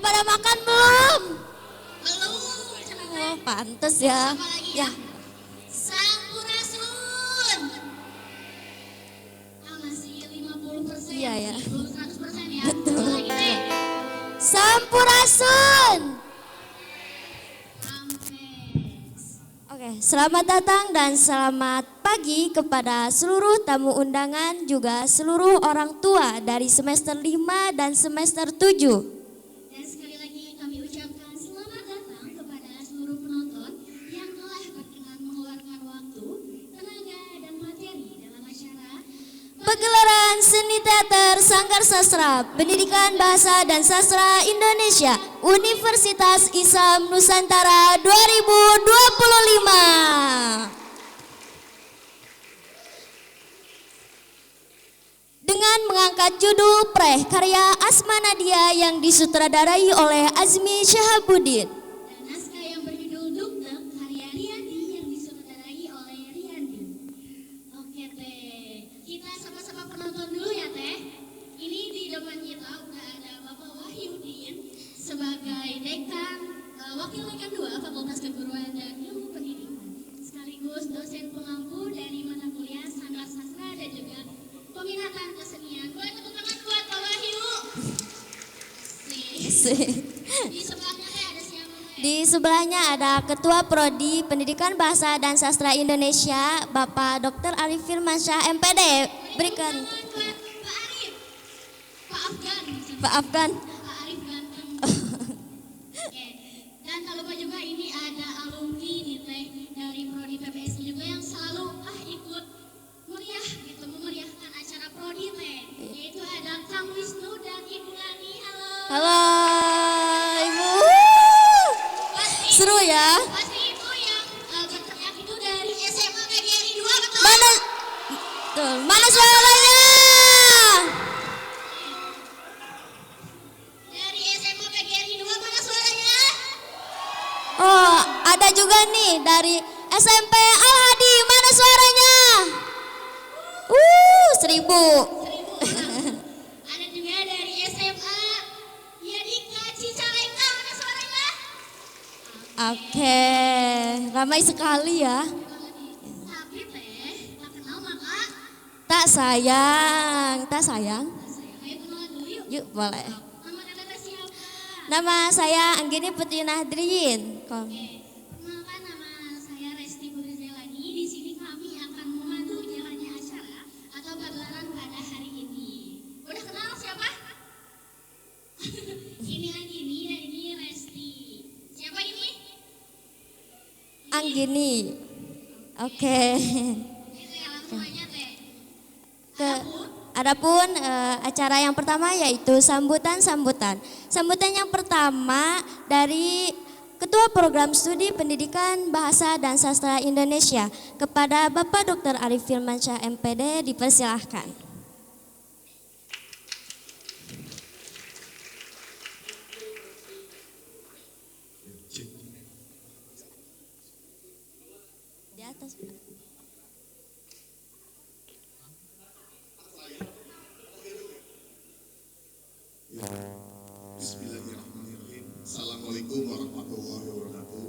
pada makan belum? Belum. Oh, pantes ya. Ya. Sampurasun. Masih 50%. Iya ya. Belum 100% ya. Betul. Lagi teh. Sampurasun. Ampes. Oke, selamat datang dan selamat pagi kepada seluruh tamu undangan juga seluruh orang tua dari semester 5 dan semester 7. Dan sekali lagi kami ucapkan selamat datang kepada seluruh penonton yang telah berkenan mengeluarkan waktu, tenaga, dan materi dalam acara Pegelaran Seni Teater Sanggar Sastra Pendidikan Bahasa dan Sastra Indonesia Universitas Islam Nusantara 2025. Dengan mengangkat judul Preh karya Asma Nadia yang disutradarai oleh Azmi Syahabuddin. dan naskah yang berjudul Dukdek karya Riyandi yang disutradarai oleh Riyandi. Oke teh, kita sama-sama penonton dulu ya teh. Ini di depan kita udah ada Bapak Wahyudin sebagai dekan, wakil dekan 2 Fakultas Keguruan dan Ilmu Pendidikan, sekaligus dosen pengampu dari mata kuliah Sanggar Sastra dan juga peminatan kesenian. Boleh tepuk tangan buat Pak Wahyu. Di sebelahnya teh ada siapa teh? Di sebelahnya ada Ketua Prodi Pendidikan Bahasa dan Sastra Indonesia, Bapak Dr. Arif Firmansyah MPD. Berikan Tangan buat Pak Arif. Pak Afgan. Pak Afgan. Pak Arif ganteng. Oke. Dan tak lupa juga ini ada alumni nih teh dari Prodi PPSI juga yang selalu ikut meriah gitu, memeriahkan acara Prodi teh. Yaitu ada Kang Wisnu dan Ibu Nani. Halo. Halo Ibu. Pasti, Seru ya. pasti Ibu yang berteriak itu dari SMA PGRI 2 betul? Mana? Tuh, mana suaranya? Dari SMA PGRI 2 mana suaranya? Oh, ada juga nih dari SMP Al Hadi. Mana suaranya? 1000. 1000 orang. Ada juga dari SMA Yadika Cicalengka, mana suaranya? Oke, ramai sekali ya. Tapi teh, tak kenal maka Tak sayang, tak sayang. ayo kenalan dulu yuk. Yuk boleh. Nama teteh siapa? Nama saya Anggini Putri Nahdriyin. Perkenalkan, nama saya Resti Putri Zelani. Di sini kami akan memandu jalannya acara atau pagelaran pada hari ini. Udah kenal siapa? Ini Anggini dan ini Resti. Siapa ini? Anggini. Oke. Ini teh, langsung aja teh. Adapun acara yang pertama yaitu sambutan-sambutan. Sambutan yang pertama dari Ketua Program Studi Pendidikan Bahasa dan Sastra Indonesia kepada Bapak Dr. Arif Firmansyah MPD, dipersilahkan. Di atas. Bismillahirrahmanirrahim. Assalamualaikum warahmatullahi wabarakatuh.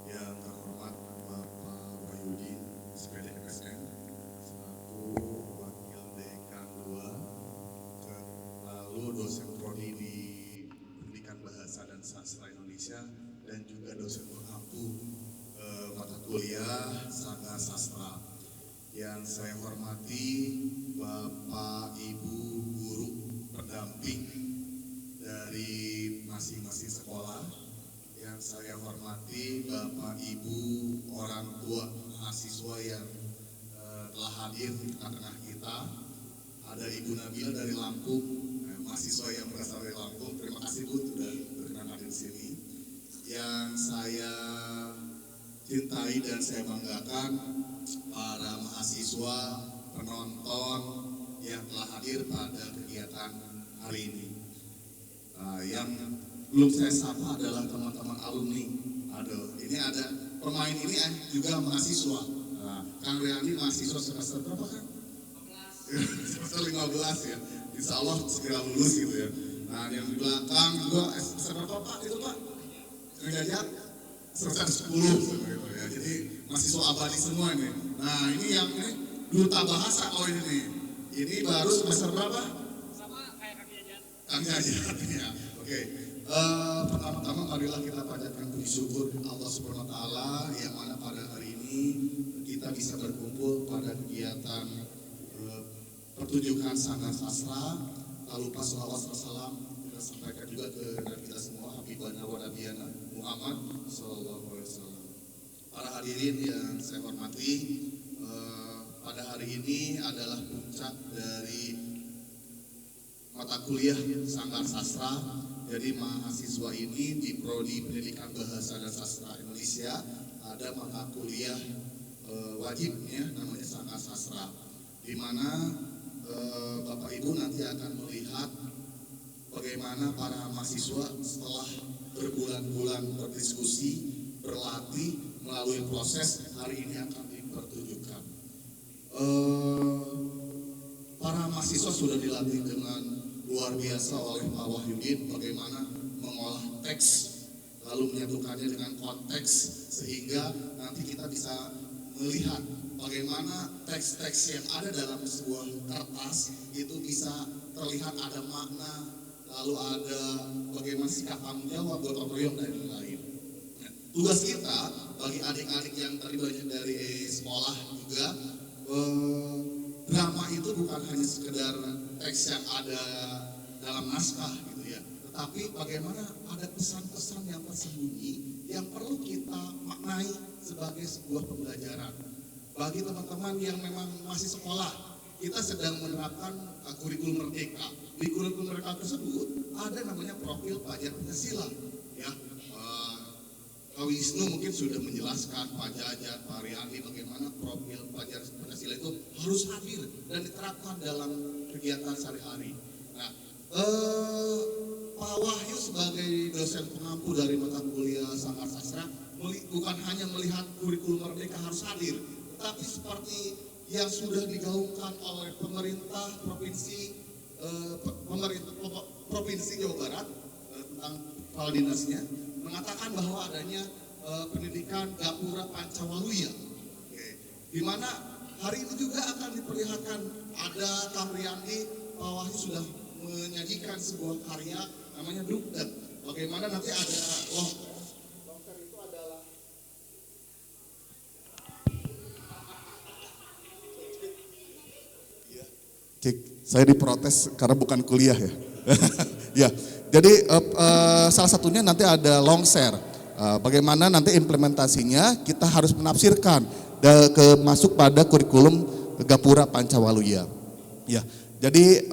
Yang terhormat Bapak Wahyudin SPD MSN selaku Wakil Dekan 2, lalu dosen prodi di Pendidikan Bahasa dan Sastra Indonesia dan juga dosen pengampu mata kuliah Sanggar Sastra. Yang saya hormati Bapak Ibu guru pendamping dari masing-masing sekolah. Yang saya hormati Bapak Ibu orang tua mahasiswa yang telah hadir di tengah-tengah kita. Ada Ibu Nabila dari Lampung, mahasiswa yang berasal dari Lampung. Terima kasih Bu sudah berkenan hadir di sini. Yang saya cintai dan saya banggakan para mahasiswa, penonton yang telah hadir pada kegiatan hari ini. Yang belum saya sapa adalah teman-teman alumni. Aduh, ini ada pemain ini juga mahasiswa. Kang Riyandi mahasiswa semester berapa kan? semester 15 ya. Insya Allah segera lulus gitu ya. Nah yang di belakang juga semester berapa Pak itu Pak? Ngajak semester 10 gitu ya. Jadi mahasiswa abadi semua ini. Nah ini yang ini duta bahasa ini nih. Ini baru semester berapa? Sama kayak Kang Jajat ya. Oke. Pertama-tama marilah kita panjatkan puji syukur Allah Subhanahu wa taala yang mana pada hari ini kita bisa berkumpul pada kegiatan pertunjukan Sanggar Sastra. Lalu pas salawat salam kita sampaikan juga ke Nabi kita semua Habibana wa Nabiyana Muhammad sallallahu alaihi wasallam. Para hadirin yang saya hormati, pada hari ini adalah puncak dari mata kuliah Sanggar Sastra. Jadi mahasiswa ini di Prodi Pendidikan Bahasa dan Sastra Indonesia ada mata kuliah wajibnya namanya Sanggar Sastra, di mana Bapak Ibu nanti akan melihat bagaimana para mahasiswa setelah berbulan-bulan berdiskusi, berlatih melalui proses hari ini akan dipertunjukkan. Para mahasiswa sudah dilatih dengan luar biasa oleh Pak Wahyudin bagaimana mengolah teks lalu menyatukannya dengan konteks sehingga nanti kita bisa melihat bagaimana teks-teks yang ada dalam sebuah kertas itu bisa terlihat ada makna, lalu ada bagaimana sikap tanggung jawab, gotong royong dan lain-lain. Nah, tugas kita bagi adik-adik yang tadi banyak dari sekolah juga, drama itu bukan hanya sekedar teks yang ada dalam naskah gitu ya, tetapi bagaimana ada pesan-pesan yang tersembunyi yang perlu kita maknai sebagai sebuah pembelajaran. Bagi teman-teman yang memang masih sekolah, kita sedang menerapkan kurikulum merdeka. Di kurikulum merdeka tersebut ada namanya profil pelajar Pancasila. Ya, Pak Wisnu mungkin sudah menjelaskan, Pak Jajat, Pak Riyandi bagaimana profil pelajar Pancasila itu harus hadir dan diterapkan dalam kegiatan sehari-hari. Nah, Pak Wahyu sebagai dosen pengampu dari mata kuliah Sanggar Sastra bukan hanya melihat kurikulum merdeka harus hadir, tetapi seperti yang sudah digaungkan oleh pemerintah provinsi Jawa Barat tentang kepala dinasnya mengatakan bahwa adanya pendidikan Gapura Pancawaluya, di mana hari ini juga akan diperlihatkan ada Kang Riyandi, Pak Wahyu sudah menyajikan sebuah karya namanya Drukdet. Bagaimana nanti ada longker itu adalah saya diprotes karena bukan kuliah ya. Ya, jadi salah satunya nanti ada longser. Bagaimana nanti implementasinya kita harus menafsirkan masuk pada kurikulum Gapura Pancawaluya. Ya, jadi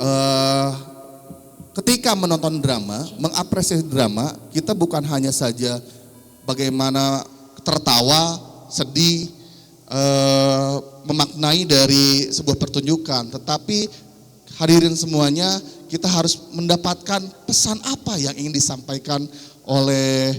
ketika menonton drama, mengapresiasi drama, kita bukan hanya saja bagaimana tertawa, sedih, memaknai dari sebuah pertunjukan, tetapi hadirin semuanya kita harus mendapatkan pesan apa yang ingin disampaikan oleh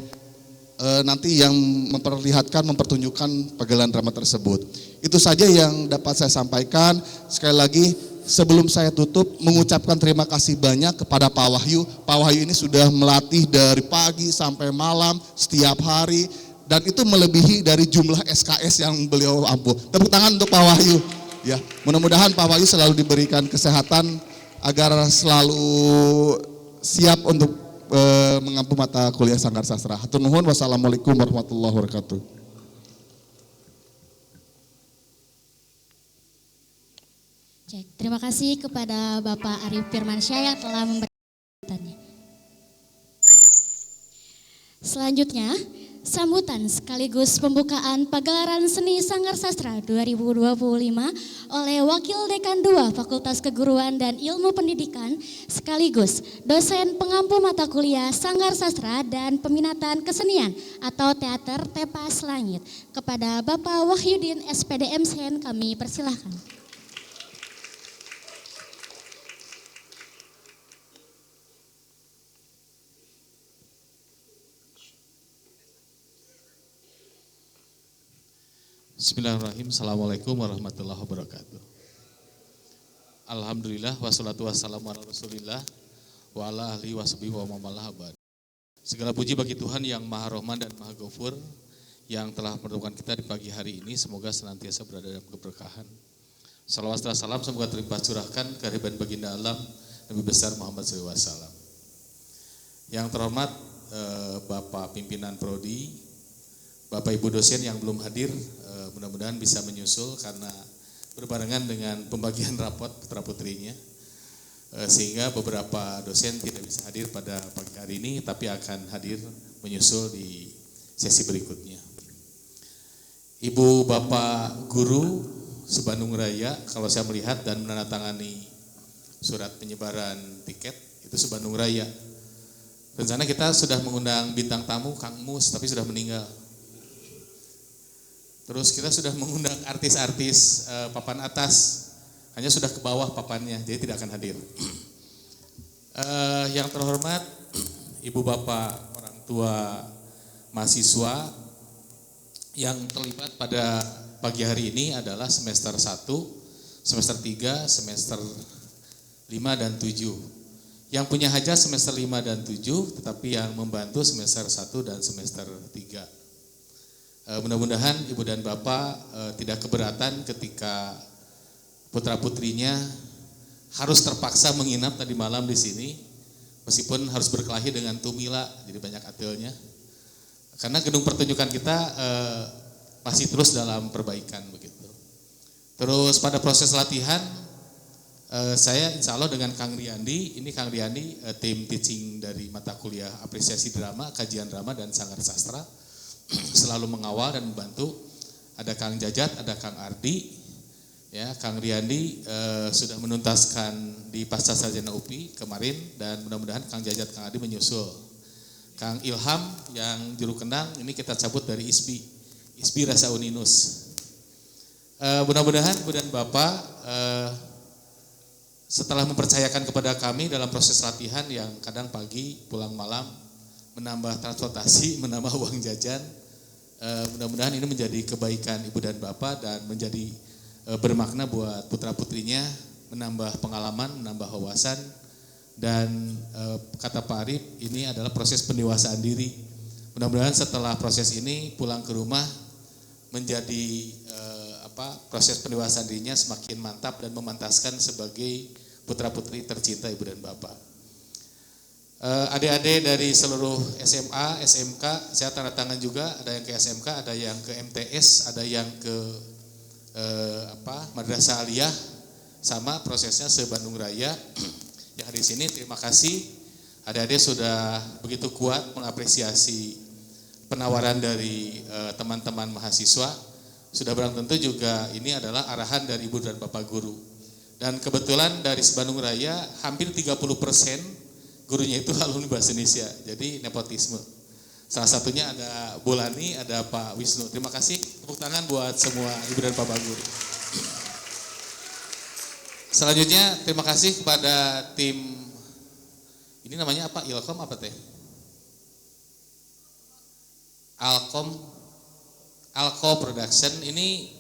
nanti yang mempertunjukkan pagelaran drama tersebut. Itu saja yang dapat saya sampaikan. Sekali lagi sebelum saya tutup mengucapkan terima kasih banyak kepada Pak Wahyu. Pak Wahyu ini sudah melatih dari pagi sampai malam setiap hari dan itu melebihi dari jumlah SKS yang beliau ampuh. Tepuk tangan untuk Pak Wahyu. Ya, mudah-mudahan Pak Wahyu selalu diberikan kesehatan agar selalu siap untuk mengampu mata kuliah Sanggar Sastra. Hatur nuhun, wassalamualaikum warahmatullahi wabarakatuh. Terima kasih kepada Bapak Arif Firmansyah yang telah memberikannya. Selanjutnya, sambutan sekaligus pembukaan pagelaran seni Sanggar Sastra 2025 oleh Wakil Dekan 2 Fakultas Keguruan dan Ilmu Pendidikan sekaligus dosen pengampu mata kuliah Sanggar Sastra dan Peminatan Kesenian atau Teater Tepas Langit. Kepada Bapak Wahyudin SPD MSN kami persilahkan. Bismillahirrahmanirrahim. Assalamualaikum warahmatullahi wabarakatuh. Alhamdulillah wassalatu wassalamu ala Rasulillah wa ala ahli washabihi wa mamalah abad. Segala puji bagi Tuhan yang Maha Rahman dan Maha Ghafur yang telah mempertemukan kita di pagi hari ini. Semoga senantiasa berada dalam keberkahan. Salawat dan salam semoga terlimpah curahkan ke ribuan baginda alam Nabi besar Muhammad SAW. Yang terhormat Bapak Pimpinan Prodi, Bapak Ibu dosen yang belum hadir, mudah-mudahan bisa menyusul karena berbarengan dengan pembagian rapot putra-putrinya, sehingga beberapa dosen tidak bisa hadir pada pagi hari ini, tapi akan hadir menyusul di sesi berikutnya. Ibu Bapak Guru se-Bandung Raya, kalau saya melihat dan menandatangani surat penyebaran tiket, itu se-Bandung Raya. Rencana kita sudah mengundang bintang tamu Kang Mus, tapi sudah meninggal. Terus kita sudah mengundang artis-artis papan atas, hanya sudah ke bawah papannya, jadi tidak akan hadir. Yang terhormat Ibu Bapak orang tua mahasiswa yang terlibat pada pagi hari ini adalah semester 1, semester 3, semester 5 dan 7. Yang punya hajat semester 5 dan 7, tetapi yang membantu semester 1 dan semester 3. Mudah-mudahan Ibu dan Bapak tidak keberatan ketika putra-putrinya harus terpaksa menginap tadi malam di sini, meskipun harus berkelahi dengan tumila, jadi banyak atilnya. Karena gedung pertunjukan kita masih terus dalam perbaikan begitu. Terus pada proses latihan, saya insya Allah dengan Kang Riyandi, ini Kang Riyandi tim teaching dari mata kuliah apresiasi drama, kajian drama dan sanggar sastra, selalu mengawal dan membantu. Ada Kang Jajat, ada Kang Ardi, ya Kang Riyandi sudah menuntaskan di Pasca Sarjana UPI kemarin dan mudah-mudahan Kang Jajat, Kang Ardi menyusul. Kang Ilham yang juru kendang ini kita cabut dari ISBI Rasa Uninus. Mudah-mudahan Ibu dan Bapak setelah mempercayakan kepada kami dalam proses latihan yang kadang pagi pulang malam, menambah transportasi, menambah uang jajan. Mudah-mudahan ini menjadi kebaikan Ibu dan Bapak dan menjadi bermakna buat putra-putrinya, menambah pengalaman, menambah wawasan. Dan kata Pak Arif, ini adalah proses pendewasaan diri. Mudah-mudahan setelah proses ini pulang ke rumah menjadi proses pendewasaan dirinya semakin mantap dan memantaskan sebagai putra-putri tercinta Ibu dan Bapak. Adik-adik dari seluruh SMA, SMK, saya tanda tangan juga, ada yang ke SMK, ada yang ke MTS, ada yang ke Madrasah Aliyah, sama prosesnya se-Bandung Raya. Yang di sini terima kasih, adik-adik sudah begitu kuat mengapresiasi penawaran dari teman-teman mahasiswa. Sudah barang tentu juga ini adalah arahan dari Ibu dan Bapak Guru. Dan kebetulan dari se-Bandung Raya hampir 30% gurunya itu alumni bahasa Indonesia, jadi nepotisme. Salah satunya ada Bulani, ada Pak Wisnu. Terima kasih, tepuk tangan buat semua Ibu dan Bapak Guru. Selanjutnya terima kasih kepada tim, ini namanya apa, Ilkom apa teh? Alko Production, ini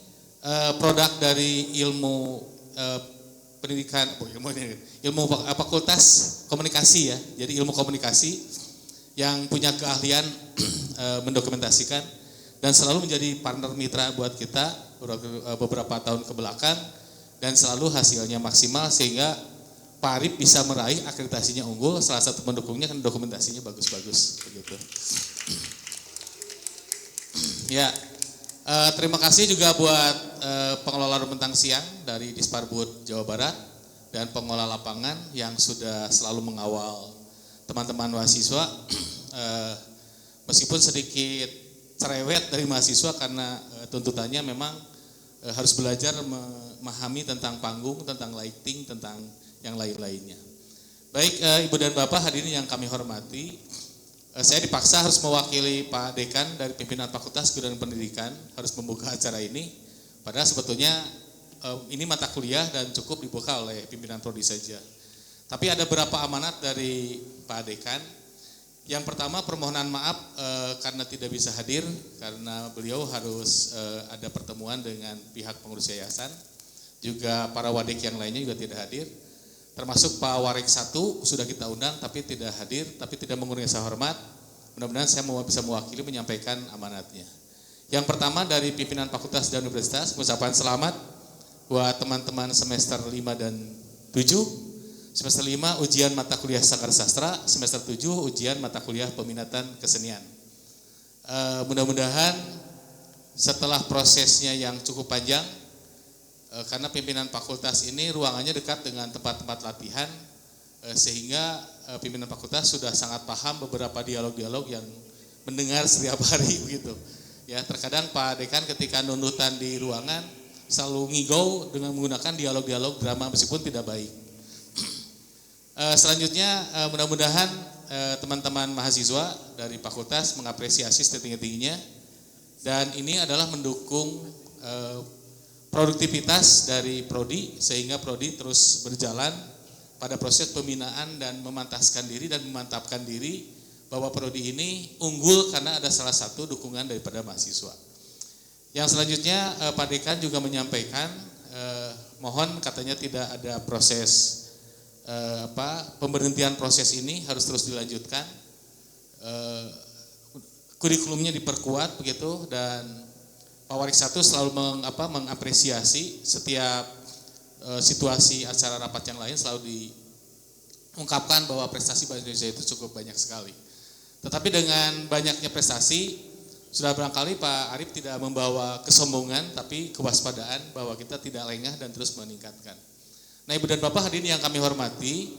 produk dari ilmu pendidikan, ilmu fakultas komunikasi ya, jadi ilmu komunikasi yang punya keahlian mendokumentasikan dan selalu menjadi partner mitra buat kita beberapa tahun ke belakang dan selalu hasilnya maksimal sehingga Pak Arif bisa meraih akreditasinya unggul. Salah satu pendukungnya kan dokumentasinya bagus-bagus begitu. Ya, terima kasih juga buat pengelola Rumentang Siang dari Disparbud Jawa Barat dan pengelola lapangan yang sudah selalu mengawal teman-teman mahasiswa. Meskipun sedikit cerewet dari mahasiswa karena tuntutannya memang harus belajar memahami tentang panggung, tentang lighting, tentang yang lain-lainnya. Baik, Ibu dan Bapak hadirin yang kami hormati, saya dipaksa harus mewakili Pak Dekan dari pimpinan Fakultas Guru dan Pendidikan harus membuka acara ini. Padahal sebetulnya ini mata kuliah dan cukup dibuka oleh pimpinan prodi saja. Tapi ada beberapa amanat dari Pak Dekan. Yang pertama permohonan maaf karena tidak bisa hadir karena beliau harus ada pertemuan dengan pihak pengurus yayasan. juga para wadik yang lainnya juga tidak hadir. Termasuk Pak Warik 1 sudah kita undang tapi tidak hadir, tapi tidak mengurangi rasa hormat. Mudah-mudahan saya bisa mewakili menyampaikan amanatnya. Yang pertama dari pimpinan fakultas dan universitas, mengucapkan selamat buat teman-teman semester 5 dan 7. Semester 5 ujian mata kuliah Sanggar Sastra, semester 7 ujian mata kuliah peminatan kesenian. Mudah-mudahan setelah prosesnya yang cukup panjang, karena pimpinan fakultas ini ruangannya dekat dengan tempat-tempat latihan, sehingga pimpinan fakultas sudah sangat paham beberapa dialog-dialog yang mendengar setiap hari begitu. Ya, terkadang Pak Dekan ketika nuntutan di ruangan selalu ngigau dengan menggunakan dialog-dialog drama meskipun tidak baik. Selanjutnya mudah-mudahan teman-teman mahasiswa dari fakultas mengapresiasi setinggi-tingginya, dan ini adalah mendukung produktivitas dari prodi sehingga prodi terus berjalan pada proses pembinaan dan memantaskan diri dan memantapkan diri bahwa prodi ini unggul karena ada salah satu dukungan daripada mahasiswa. Yang selanjutnya Pak Dekan juga menyampaikan mohon katanya tidak ada proses pemberhentian proses ini, harus terus dilanjutkan, kurikulumnya diperkuat begitu, dan Pak Warik 1 selalu mengapresiasi setiap situasi acara rapat yang lain, selalu diungkapkan bahwa prestasi Bahasa Indonesia itu cukup banyak sekali. Tetapi dengan banyaknya prestasi, sudah barangkali Pak Arif tidak membawa kesombongan, tapi kewaspadaan bahwa kita tidak lengah dan terus meningkatkan. Nah, Ibu dan Bapak hadirin yang kami hormati,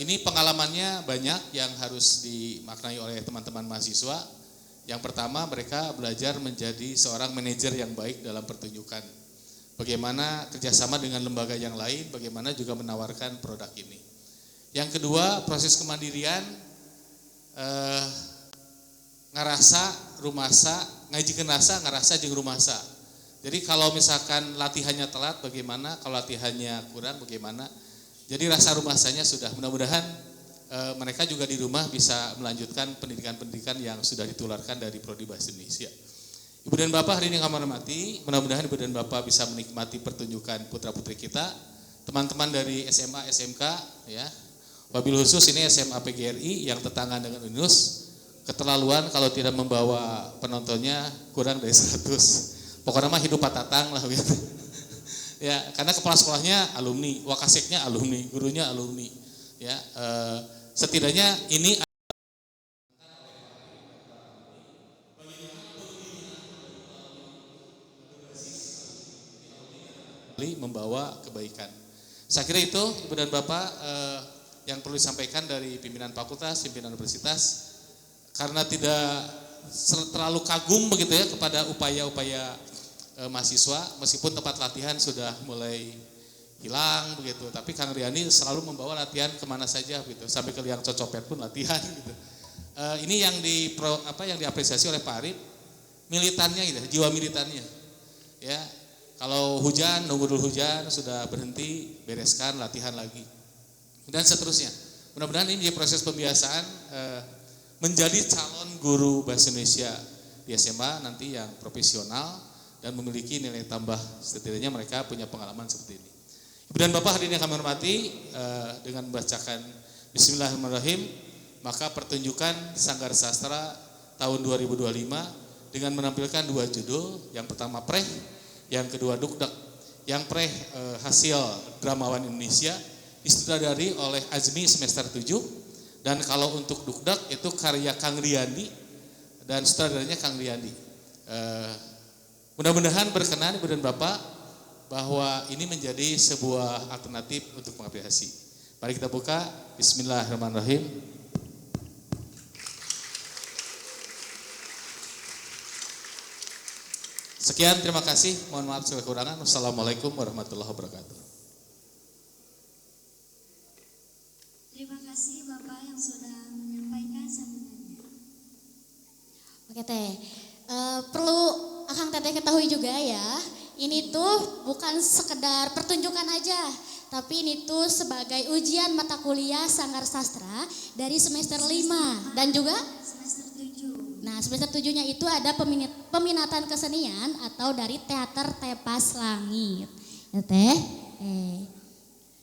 ini pengalamannya banyak yang harus dimaknai oleh teman-teman mahasiswa. Yang pertama, mereka belajar menjadi seorang manajer yang baik dalam pertunjukan. Bagaimana kerjasama dengan lembaga yang lain, bagaimana juga menawarkan produk ini. Yang kedua, proses kemandirian, ngarasa, rumasa, ngajikeun rasa, ngarasa jeung rumasa. Jadi kalau misalkan latihannya telat bagaimana, kalau latihannya kurang bagaimana. Jadi rasa rumasanya sudah, mudah-mudahan mereka juga di rumah bisa melanjutkan pendidikan-pendidikan yang sudah ditularkan dari Prodi Bahasa Indonesia. Ibu dan Bapak hari ini kami hormati, mudah-mudahan Ibu dan Bapak bisa menikmati pertunjukan putra-putri kita, teman-teman dari SMA, SMK, ya. Wabil khusus ini SMA PGRI yang tetangga dengan UNUS, keterlaluan kalau tidak membawa penontonnya kurang dari 100. Pokoknya mah hidup patatang lah gitu. Ya, karena kepala sekolahnya alumni, wakaseknya alumni, gurunya alumni. Ya, setidaknya ini membawa kebaikan. Saya kira itu Ibu dan Bapak yang perlu disampaikan dari pimpinan fakultas, pimpinan universitas, karena tidak terlalu kagum begitu ya kepada upaya-upaya mahasiswa, meskipun tempat latihan sudah mulai hilang begitu, tapi Kang Riani selalu membawa latihan kemana saja gitu, sampai ke Liang Cocopet pun latihan gitu. Ini yang yang diapresiasi oleh Pak Arif, militannya gitu, jiwa militannya. Ya, kalau hujan nunggu dulu hujan, sudah berhenti bereskan latihan lagi dan seterusnya. Mudah-mudahan ini menjadi proses pembiasaan menjadi calon guru Bahasa Indonesia di SMA nanti yang profesional dan memiliki nilai tambah, setidaknya mereka punya pengalaman seperti ini. Ibu dan Bapak hadirin yang kami hormati, dengan membacakan Bismillahirrahmanirrahim, maka pertunjukan Sanggar Sastra tahun 2025 dengan menampilkan 2 judul, yang pertama Preh, yang kedua Dukdak. Yang Preh hasil dramawan Indonesia, disutradari oleh Azmi semester 7, dan kalau untuk Dukdak itu karya Kang Riyandi dan sutradaranya Kang Riyandi. Mudah-mudahan berkenan Ibu dan Bapak bahwa ini menjadi sebuah alternatif untuk mengapresiasi. Mari kita buka. Bismillahirrahmanirrahim. Sekian, terima kasih. Mohon maaf segala kekurangan. Wassalamualaikum warahmatullahi wabarakatuh. Terima kasih Bapak yang sudah menyampaikan sambutannya. Oke Teh, perlu Akang Teteh ketahui juga ya, ini tuh bukan sekedar pertunjukan aja, tapi ini tuh sebagai ujian mata kuliah Sanggar Sastra dari semester 5 dan juga Semester 7. nah semester 7-nya itu ada peminatan kesenian atau dari Teater Tepas Langit. Ya Teh.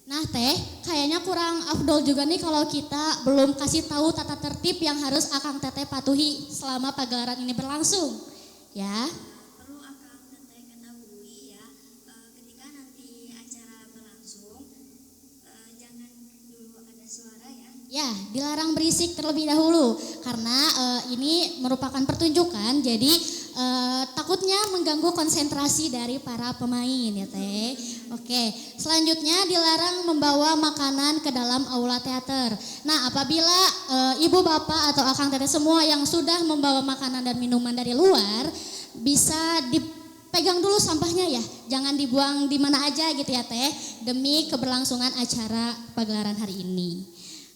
Nah Teh, kayaknya kurang afdol juga nih kalau kita belum kasih tahu tata tertib yang harus Akang Teteh patuhi selama pagelaran ini berlangsung. Ya. Perlu Akang Teteh ketahui ya, ketika nanti acara berlangsung, jangan dulu ada suara ya. Ya, dilarang berisik terlebih dahulu karena ini merupakan pertunjukan, jadi takutnya mengganggu konsentrasi dari para pemain ya Teh. Oke, selanjutnya dilarang membawa makanan ke dalam aula teater. Nah, apabila ibu bapak atau akang teteh semua yang sudah membawa makanan dan minuman dari luar, bisa dipegang dulu sampahnya ya, jangan dibuang di mana aja gitu ya Teh, demi keberlangsungan acara pagelaran hari ini.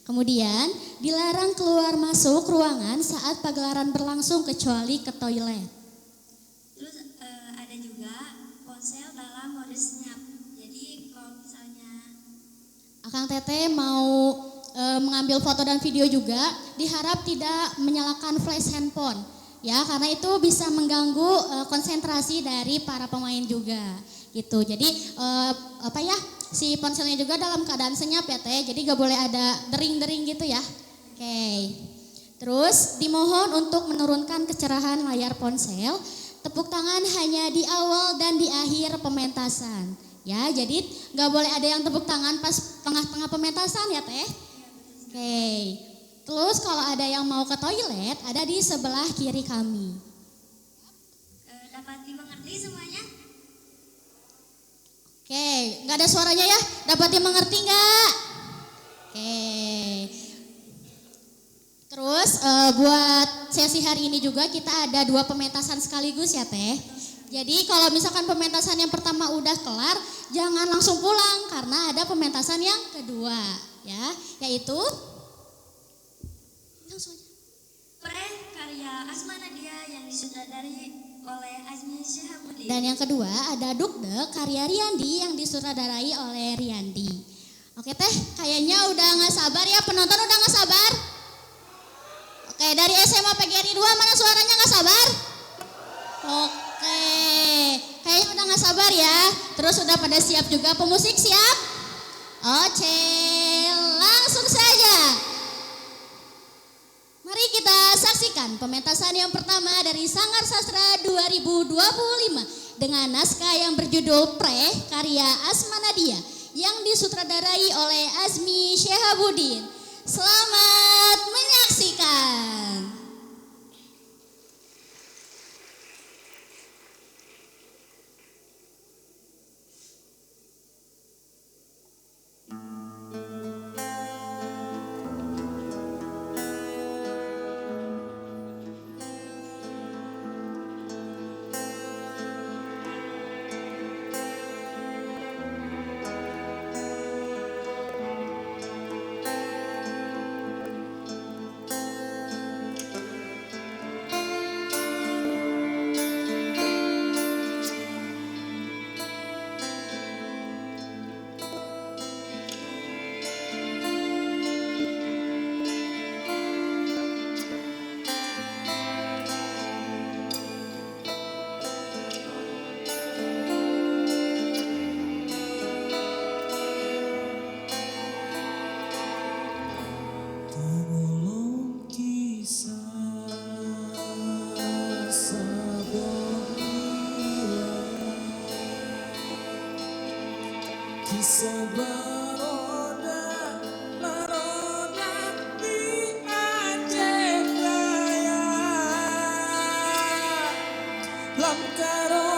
Kemudian dilarang keluar masuk ruangan saat pagelaran berlangsung kecuali ke toilet. Terus ada juga ponsel dalam mode senyap. Jadi kalau misalnya Akang Teteh mau mengambil foto dan video juga, diharap tidak menyalakan flash handphone. Ya, karena itu bisa mengganggu konsentrasi dari para pemain juga. Gitu. Jadi si ponselnya juga dalam keadaan senyap ya Teh, jadi gak boleh ada dering-dering gitu ya. Oke. Terus dimohon untuk menurunkan kecerahan layar ponsel, tepuk tangan hanya di awal dan di akhir pementasan. Ya, jadi gak boleh ada yang tepuk tangan pas tengah-tengah pementasan ya Teh. Oke. Terus kalau ada yang mau ke toilet, ada di sebelah kiri kami. dapat dimengerti semuanya. Oke, nggak ada suaranya ya? Dapat dimengerti nggak? Oke. Terus buat sesi hari ini juga kita ada 2 pementasan sekaligus ya Teh. Jadi kalau misalkan pementasan yang pertama udah kelar, jangan langsung pulang karena ada pementasan yang kedua ya, yaitu langsung aja. Pre karya Asma Nadia yang disutradari oleh Azmi Syahabuddin. Dan yang kedua ada Dukdek karya Riyandi yang disutradarai oleh Riyandi. Oke Teh, kayaknya udah nggak sabar ya, penonton udah nggak sabar? Oke, dari SMA PGRI 2 mana suaranya nggak sabar? Oke, kayaknya udah nggak sabar ya. Terus udah pada siap juga, pemusik siap? Oke, langsung saja. Mari kita saksikan pementasan yang pertama dari Sanggar Sastra 2025 dengan naskah yang berjudul Pre karya Asma Nadia yang disutradarai oleh Azmi Syahabuddin. Selamat menyaksikan. Kisah baroda di Aceh Raya, lam karo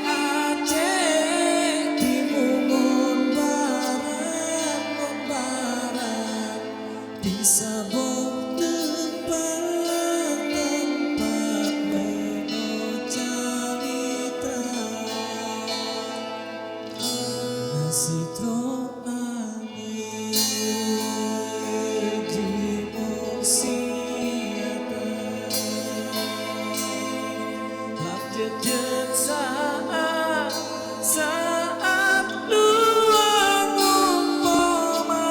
Aceh timungun barat di Sabong tempat menocalitra. Citro angin di musiata, lap jejet saat luang umpama,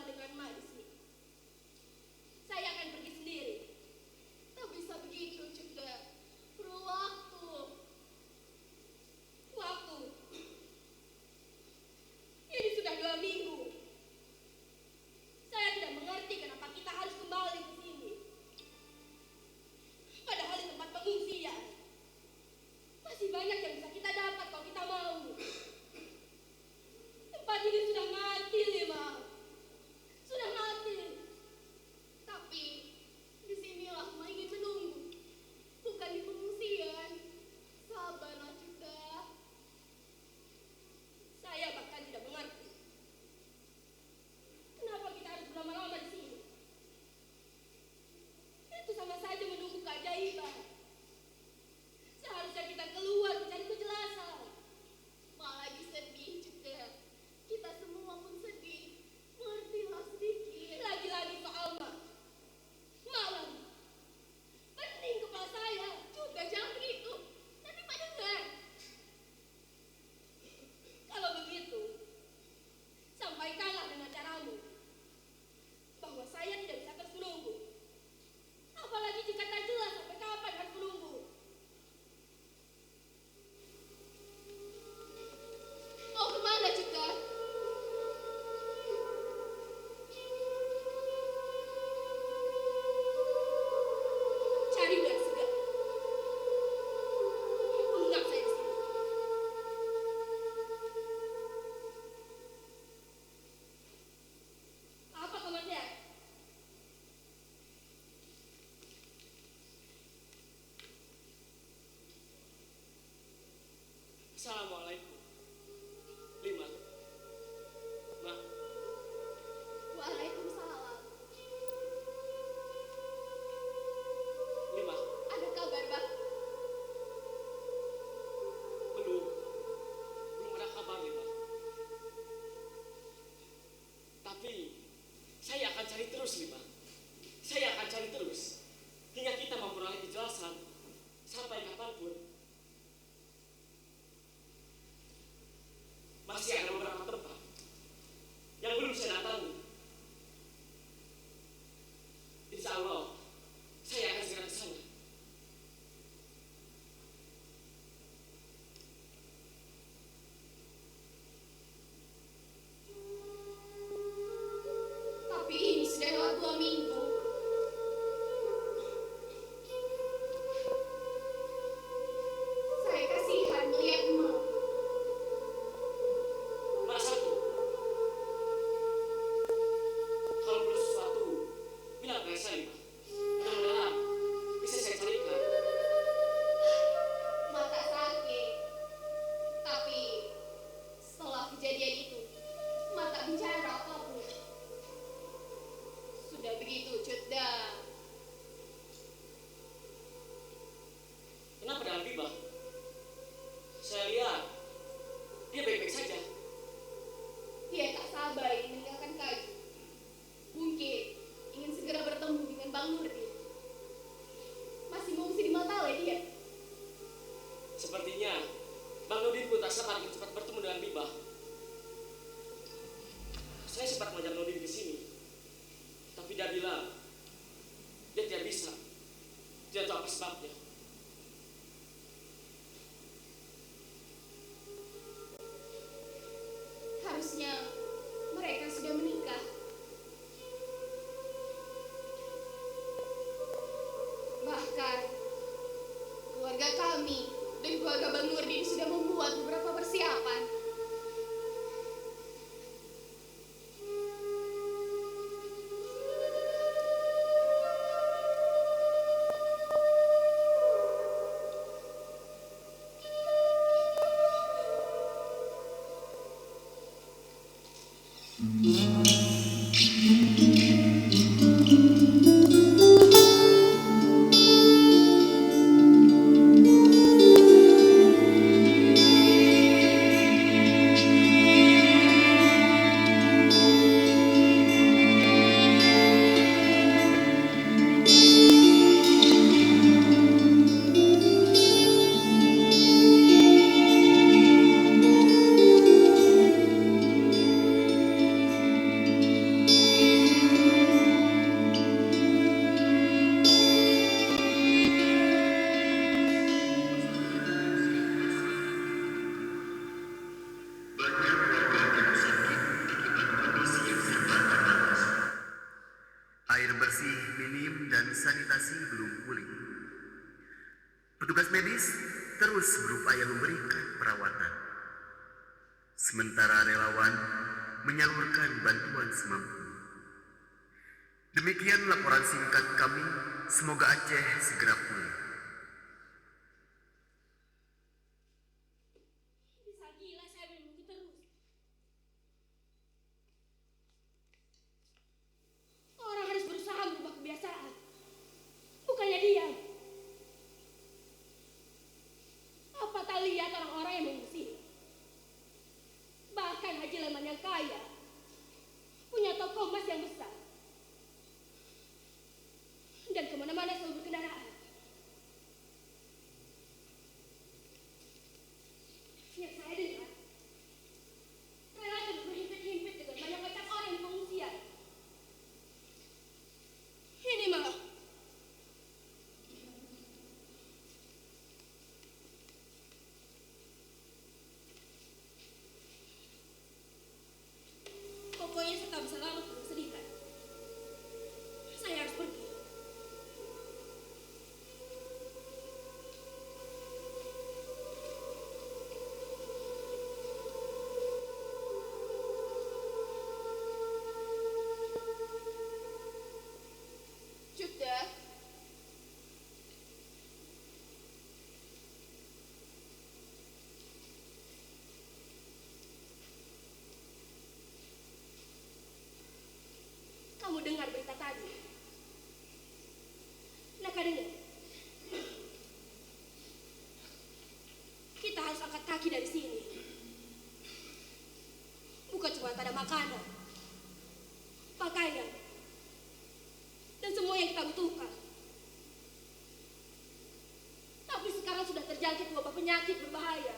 tinggal dengan Ma di sini. Saya akan pergi sendiri. Tak bisa begitu, Cunda. Perlu waktu. Waktu. Ini sudah 2 minggu. Saya tidak mengerti kenapa kita harus kembali ke sini. Padahal di tempat pengungsian masih banyak yang bisa kita dapat kalau kita mau. Tempat ini sudah mati, Lima. Sudah mati. Tapi disinilah Ma ingin menunggu. Bukan di pengungsian. Sabarlah, Cunda. Saya bahkan tidak mengerti. Kenapa kita harus berlama-lama di sini? Itu sama saja menunggu keajaiban. Seharusnya kita keluar mencari kejelasan. Malah lagi sedih juga. Kita semua pun sedih. Mengertilah sedikit. Lagi-lagi soal Ma. Malam. Pening kepala saya. Juga jangan begitu. Nanti Pak dengar. Kalau begitu, sampaikanlah dengan caramu bahwa saya tidak bisa terus menunggu. Apalagi jika tak jelas sampai kapan harus menunggu. Mau kemana, Cunda? Cari udara segar. Mengingat saya di sini. Apa komandan? Assalamualaikum. Lima. Ma, Waalaikumsalam. Lima. Ada kabar, Bang? Belum ada kabar, Lima. Tapi saya akan cari terus, Lima. Saya akan cari terus hingga kita memperoleh kejelasan sampai kapanpun. Masih ada beberapa tempat yang belum saya datangi. Insya Allah, saya akan segera ke sana. Tapi ini sudah lewat 2 minggu. Saya kasihan melihat Ma. Mak, satu. Kalau perlu sesuatu, bilang ke saya, Lima. Mudah-mudahan bisa saya carikan. Ma tak sakit. Tapi setelah kejadian itu, Ma tak bicara apapun. Sudah begitu, Cunda. Kenapa dengan Bibah? Saya lihat dia baik-baik saja. Dia tak sabar ingin meninggalkan kayu. Mungkin ingin segera bertemu dengan Bang Nurdin. Masih mengungsi di Matale dia. Sepertinya Bang Nurdin pun tak sabar ingin cepat bertemu dengan Bibah. Saya sempat mengajak Nurdin ke sini, tapi dia bilang dia tidak bisa. Tidak tahu apa sebabnya. Harusnya mereka sudah menikah. Bahkan keluarga kami dan keluarga Bang Nurdin sudah membuat beberapa persiapan. sanitasi belum pulih. Petugas medis terus berupaya memberikan perawatan. Sementara relawan menyalurkan bantuan semampu. Demikian laporan singkat kami, semoga Aceh segera pulih. Bisa gila saya menunggu terus. Orang harus berusaha merubah kebiasaan. Bukannya diam. Apa tak lihat orang-orang yang mengungsi? Bahkan Haji Leman yang kaya punya toko emas yang besar. Dan kemana-mana selalu berkendaraan. Yang saya dengar, relatif berhimpit-himpit dengan banyak macam orang yang pengungsian. Ini mah pokoknya saya tak bisa lama bersedihkan. Saya harus pergi. Sudah. Kamu dengar berita tadi? Naka dengar? Kita harus angkat kaki dari sini. Bukan cuma tak ada makanan, pakaian, dan semua yang kita butuhkan. Tapi sekarang sudah terjangkit wabah penyakit berbahaya.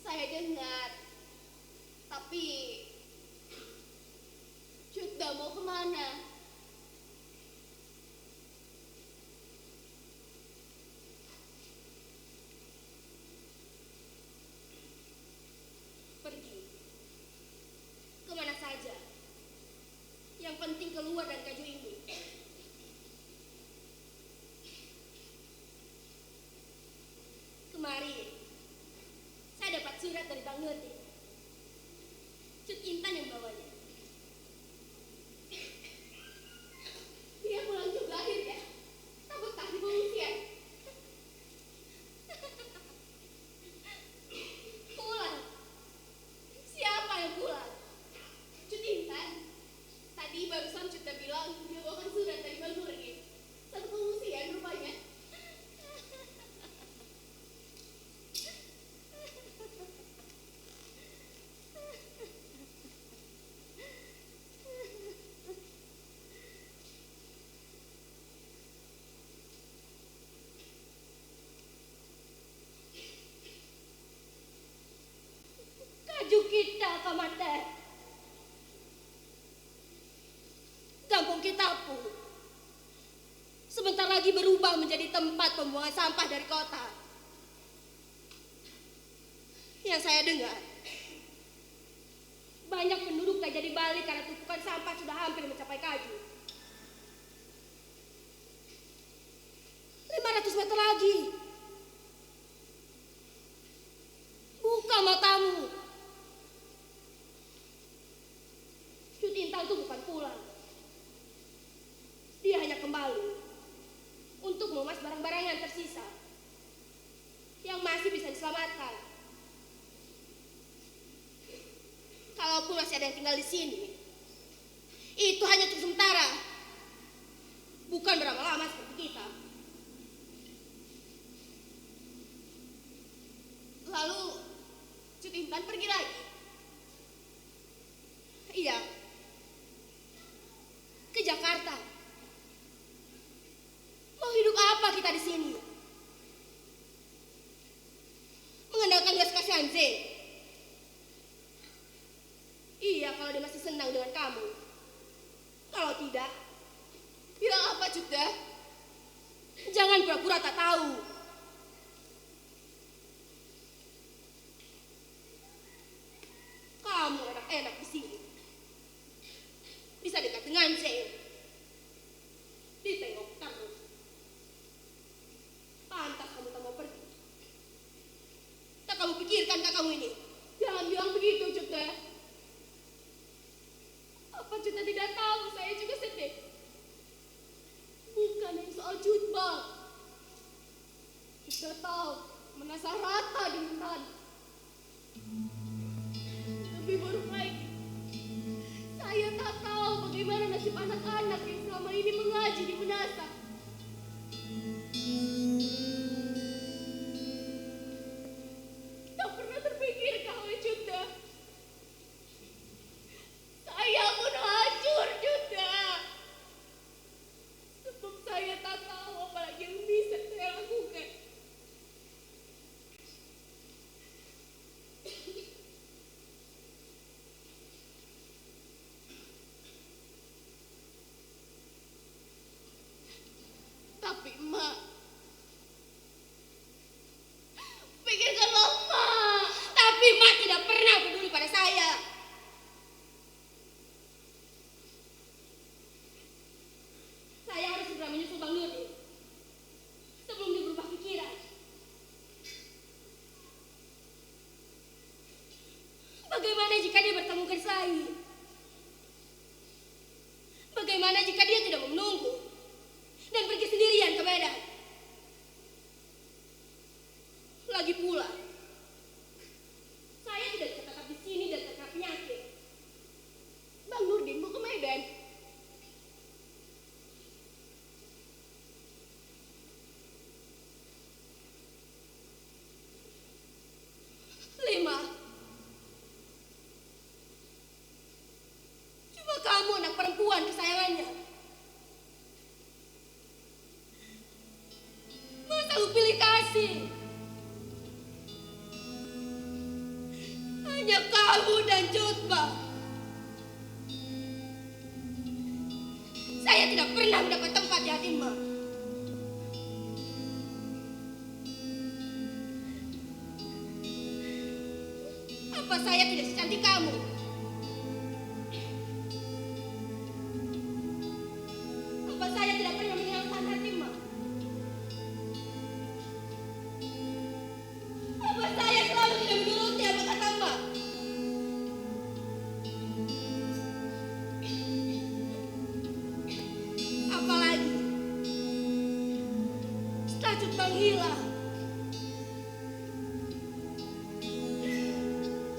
Saya dengar. Tapi Jutda mau kemana? Pergi kemana saja. Yang penting keluar dari kaju ini. Kemarin saya dapat surat dari Bang Ngetik. Cut Intan yang bawanya. Dia pulang juga akhirnya. Tak betah di pengungsian. Pulang. Siapa yang pulang? Cut Intan. Tadi barusan Jutda bilang dia bawakan surat dari Bang Nurdin. Satu pengungsian rupanya. Kaju kita kamate. Kampung kita pun sebentar lagi berubah menjadi tempat pembuangan sampah dari kota. Yang saya dengar, banyak penduduk tak jadi balik karena tumpukan sampah sudah hampir mencapai kaju. 500 meter lagi. Buka matamu. Cut Intan itu bukan pulang. Dia hanya kembali untuk mengemas barang-barang yang tersisa, yang masih bisa diselamatkan. Kalaupun masih ada yang tinggal di sini, itu hanya untuk sementara, bukan berlama-lama seperti kita. Lalu Cut Intan pergi lagi. Iya, ke Jakarta. Mau hidup apa kita di sini? Mengandalkan gas kasihan Z. Iya, kalau dia masih senang dengan kamu. Kalau tidak, Bilang apa Jutda? jangan pura-pura tak tahu. Kamu enak-enak di sini. Bisa dekat dengan Z. Cuta tidak tahu, saya juga sedih. Bukan yang soal Cutbang. Cuta tahu, menasah rata dengan tanah. Lebih buruk lagi, saya tak tahu bagaimana nasib anak-anak yang selama ini mengaji di Menasah. Tak pernah terpikirkah oleh Cuta? Saya pun hancur, Cuta. Sebab saya tak tahu apa lagi yang bisa saya lakukan. Tapi Emak, pikirkanlah Emak. Tapi Emak tidak pernah peduli pada saya. Saya harus segera menyusul Bang Nurdin sebelum dia berubah pikiran. Bagaimana jika dia bertemukan saya? Bagaimana jika dia tidak mau menunggu dan pergi sendirian ke Medan? Lagi pula, saya tidak bisa tetap di sini dan terkena penyakit. Bang Nurdin mau ke Medan. Lima. Cuma kamu anak perempuan kesayangannya. Masa lu pilih kasih? Hanya kamu dan Cutbang. Saya tidak pernah mendapat tempat di hati Emak. Apa saya tidak secantik kamu? Apa saya tidak pernah menyenangkan hati Emak? Apa saya selalu tidak menuruti apa kata Emak? Apalagi setelah Cutbang hilang,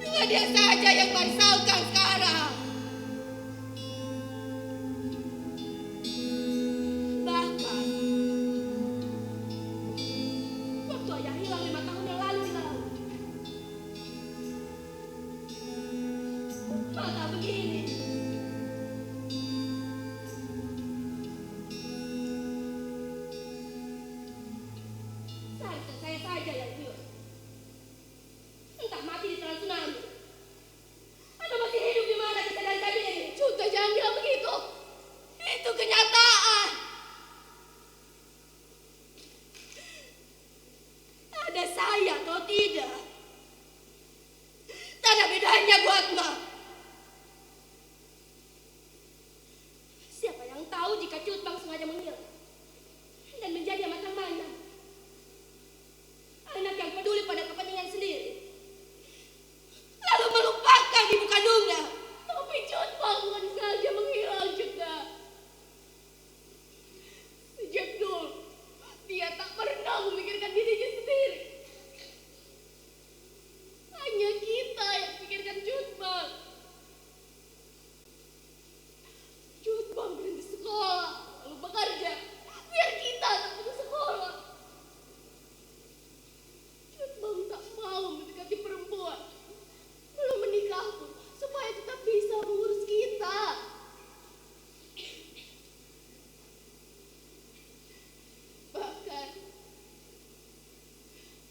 cuma dia saja yang merisaukan sekarang. Bahkan waktu ayah hilang 5 tahun yang lalu di laut, maka begini. Seharusnya saya saja yang hilang. Entah mati di telan tsunami atau masih hidup di mana kita dan tadi ini. Cuta, jangan bilang begitu. Itu kenyataan. Ada saya atau tidak, tak ada bedanya buat Emak. Siapa yang tahu jika Cutbang sengaja menghilang dan menjadi amat temannya, anak yang peduli pada kepentingan sendiri, lalu melupakan ibu kandungnya. Tapi Cutbang bukan sengaja menghilang, Cuta. Sejak dulu dia tak pernah memikirkan dirinya sendiri. Hanya kita yang pikirkan Cutbang. Cutbang berhenti sekolah, lalu bekerja biar kita tak putus sekolah. Cutbang tak mau mendekati perempuan, belum menikah pun, supaya tetap bisa mengurus kita. Bahkan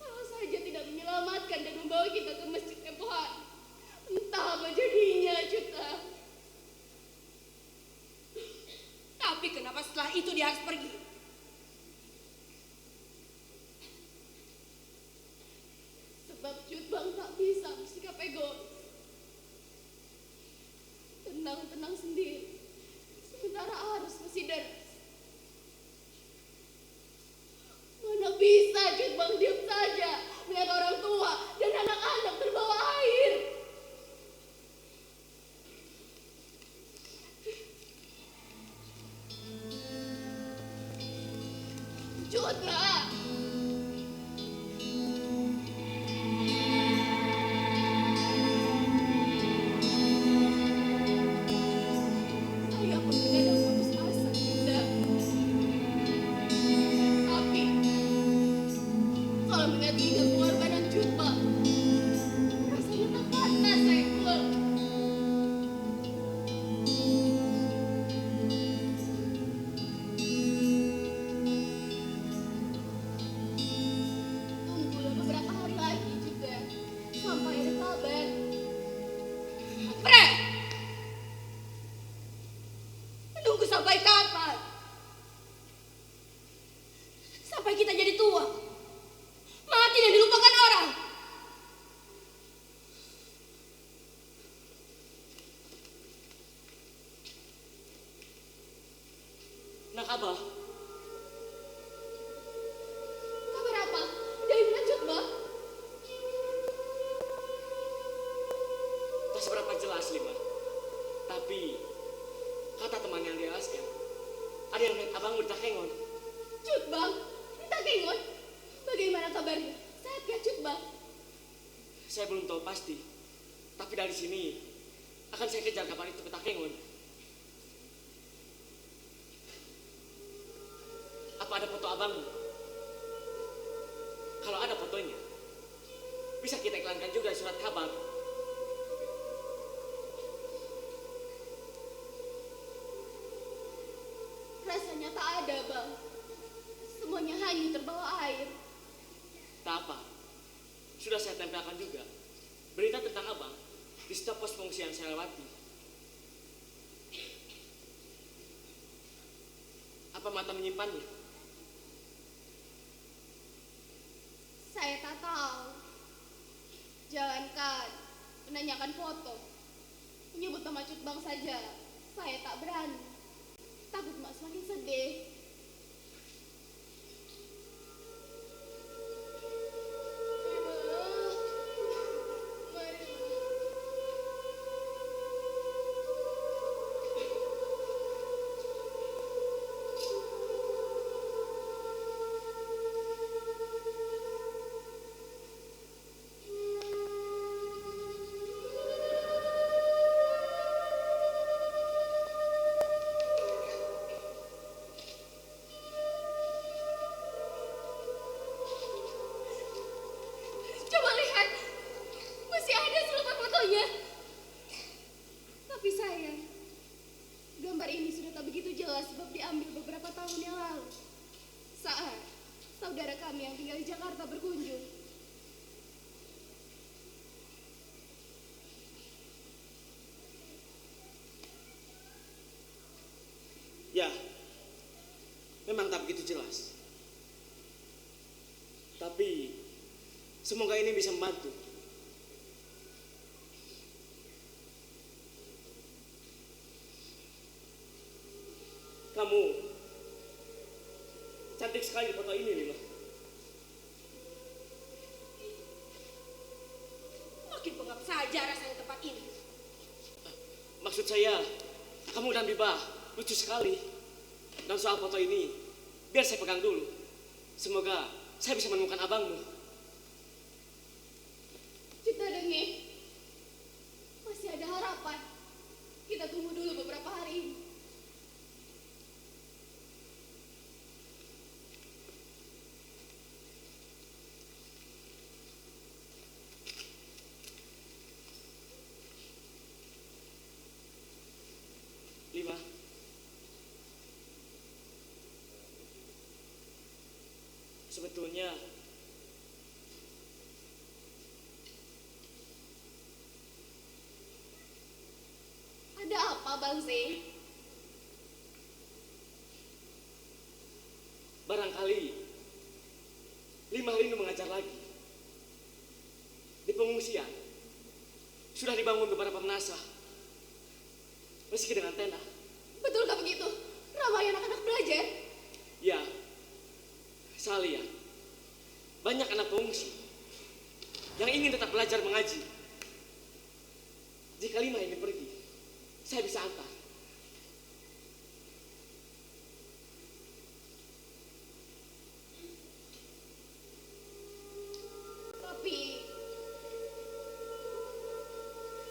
kalau saja tidak menyelamatkan dan membawa kita ke masjid tempo hari, entah apa jadinya, Cuta. Tapi kenapa setelah itu dia harus pergi? Sebab Cutbang tak bisa bersikap egois. Tenang-tenang sendiri, sementara arus masih deras. Mana bisa Cutbang diam saja melihat orang tua dan anak-anak terbawa air. sampai kapan? Sampai kita jadi tua, mati dan dilupakan orang. Nak Abah, Kabar apa? Dari mana Cut, Bah? tak seberapa jelas Lima. Tapi kata teman yang dijelaskan, ada yang lihat abangmu di Takengon. Cut, Bang. Entah Kengon. Bagaimana kabarnya? Sehat gak Cut, Bang? Saya belum tahu pasti, tapi dari sini akan saya kejar kabar itu ke Takengon. Apa ada foto abangmu? Kalau ada fotonya, bisa kita iklankan juga di surat kabar. Rasanya tak ada, Bang. Semuanya hanyut terbawa air. Tak apa, sudah saya tempelkan juga berita tentang abang di setiap pos pengungsian saya lewati. Apa mata menyimpannya? Saya tak tahu. Jangankan menanyakan foto, menyebut nama Cut Bang saja, saya tak berani. Takut Mak semakin sedih. Coba lihat, masih ada seluruh fotonya. Tapi sayang, gambar ini sudah tak begitu jelas sebab diambil beberapa tahun yang lalu. Saat saudara kami yang tinggal di Jakarta berkunjung. Ya, memang tak begitu jelas. Tapi semoga ini bisa membantu. Kamu cantik sekali di foto ini, Lima. Makin pengap saja rasanya tempat ini. Maksud saya, kamu dan Biba lucu sekali. Dan soal foto ini, biar saya pegang dulu. Semoga saya bisa menemukan abangmu. Kita dengar, masih ada harapan. Kita tunggu dulu beberapa hari ini. Lima. Sebetulnya Ada apa, Bang Zee? barangkali Lima Rindu mengajar lagi. Di pengungsian sudah dibangun beberapa menasah, meski dengan tenda. Betul gak begitu? Ramai anak-anak belajar. Ya, saya lihat banyak anak pengungsi yang ingin tetap belajar mengaji. Jika Lima ini pergi, saya bisa antar. Tapi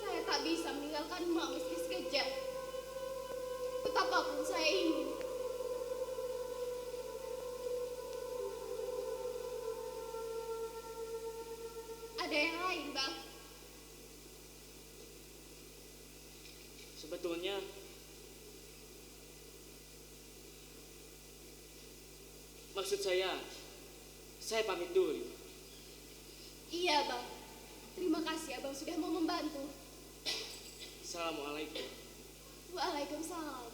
saya tak bisa meninggalkan Mak meski sekejap. Betapapun saya ingin. Ada yang lain, Bang. Sebetulnya maksud saya pamit dulu. Iya, Bang. Terima kasih Abang sudah mau membantu. Assalamualaikum. Waalaikumsalam.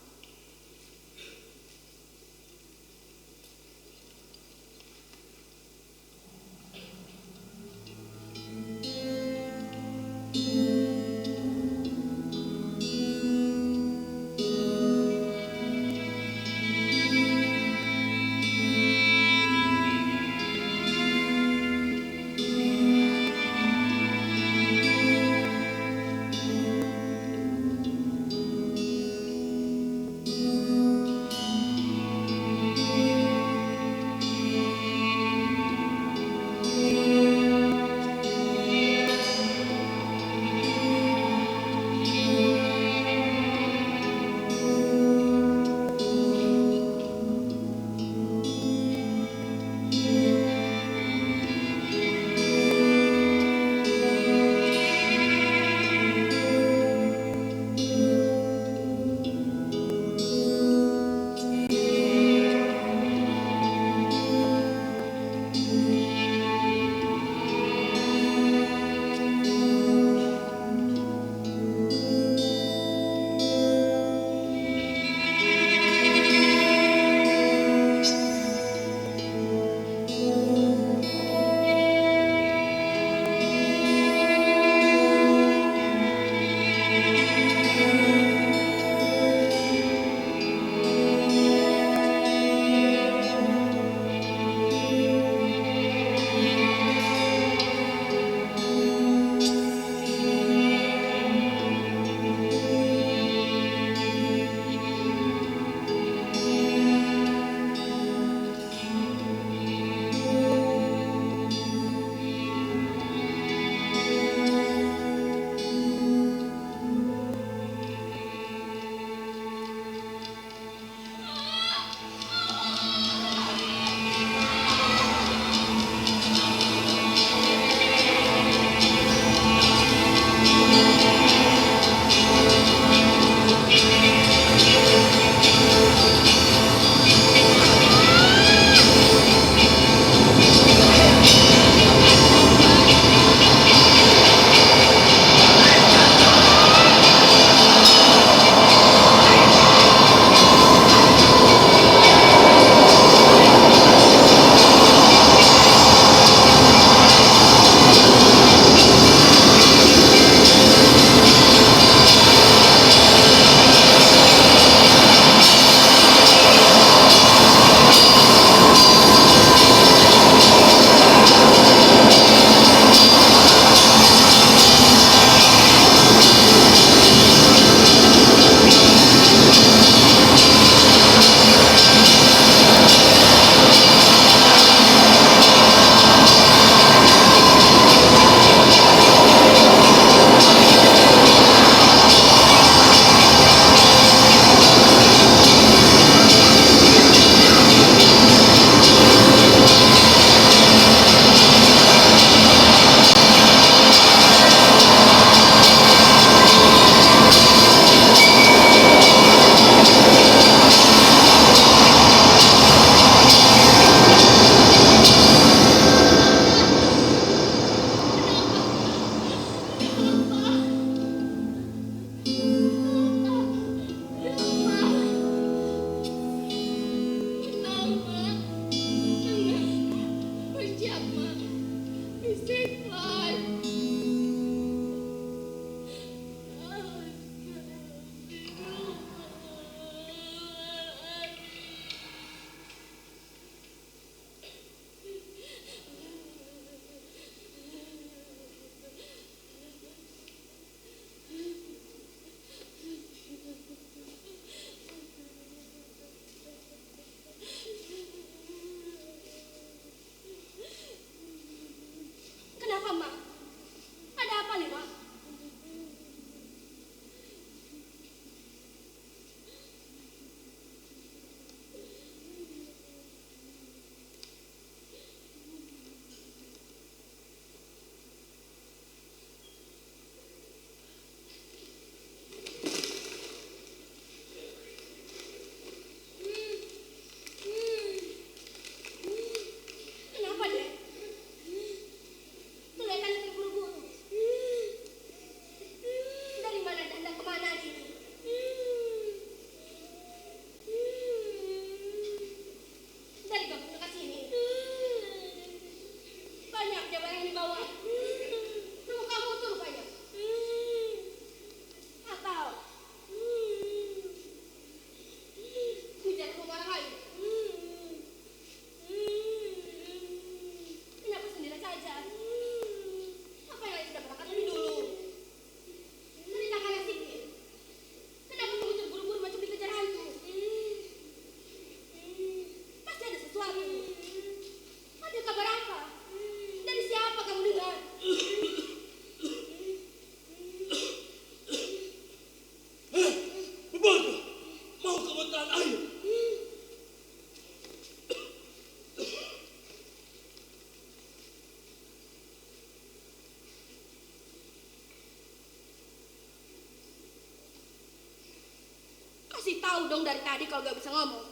Kasih tahu dong dari tadi kalau gak bisa ngomong.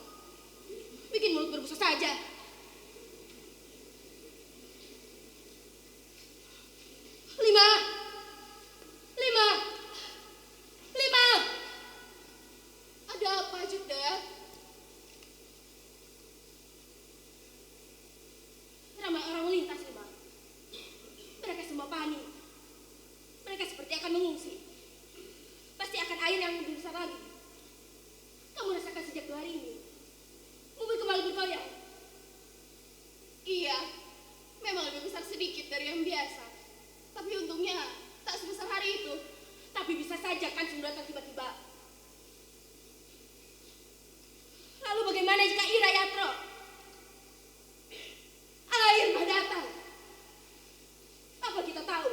Bikin mulut berbusa saja. Lima. Ada apa, Juda? Ramai orang melintas, Lima. Mereka semua panik. Mereka seperti akan mengungsi. Pasti akan air yang lebih besar lagi. Kamu rasakan sejak 2 hari ini. Bumi kembali bergoyang. Iya, memang lebih besar sedikit dari yang biasa. Tapi untungnya tak sebesar hari itu. Tapi bisa saja kan semua datang tiba-tiba. Lalu bagaimana jika Ira Yatro? Air bah datang. Apa kita tahu?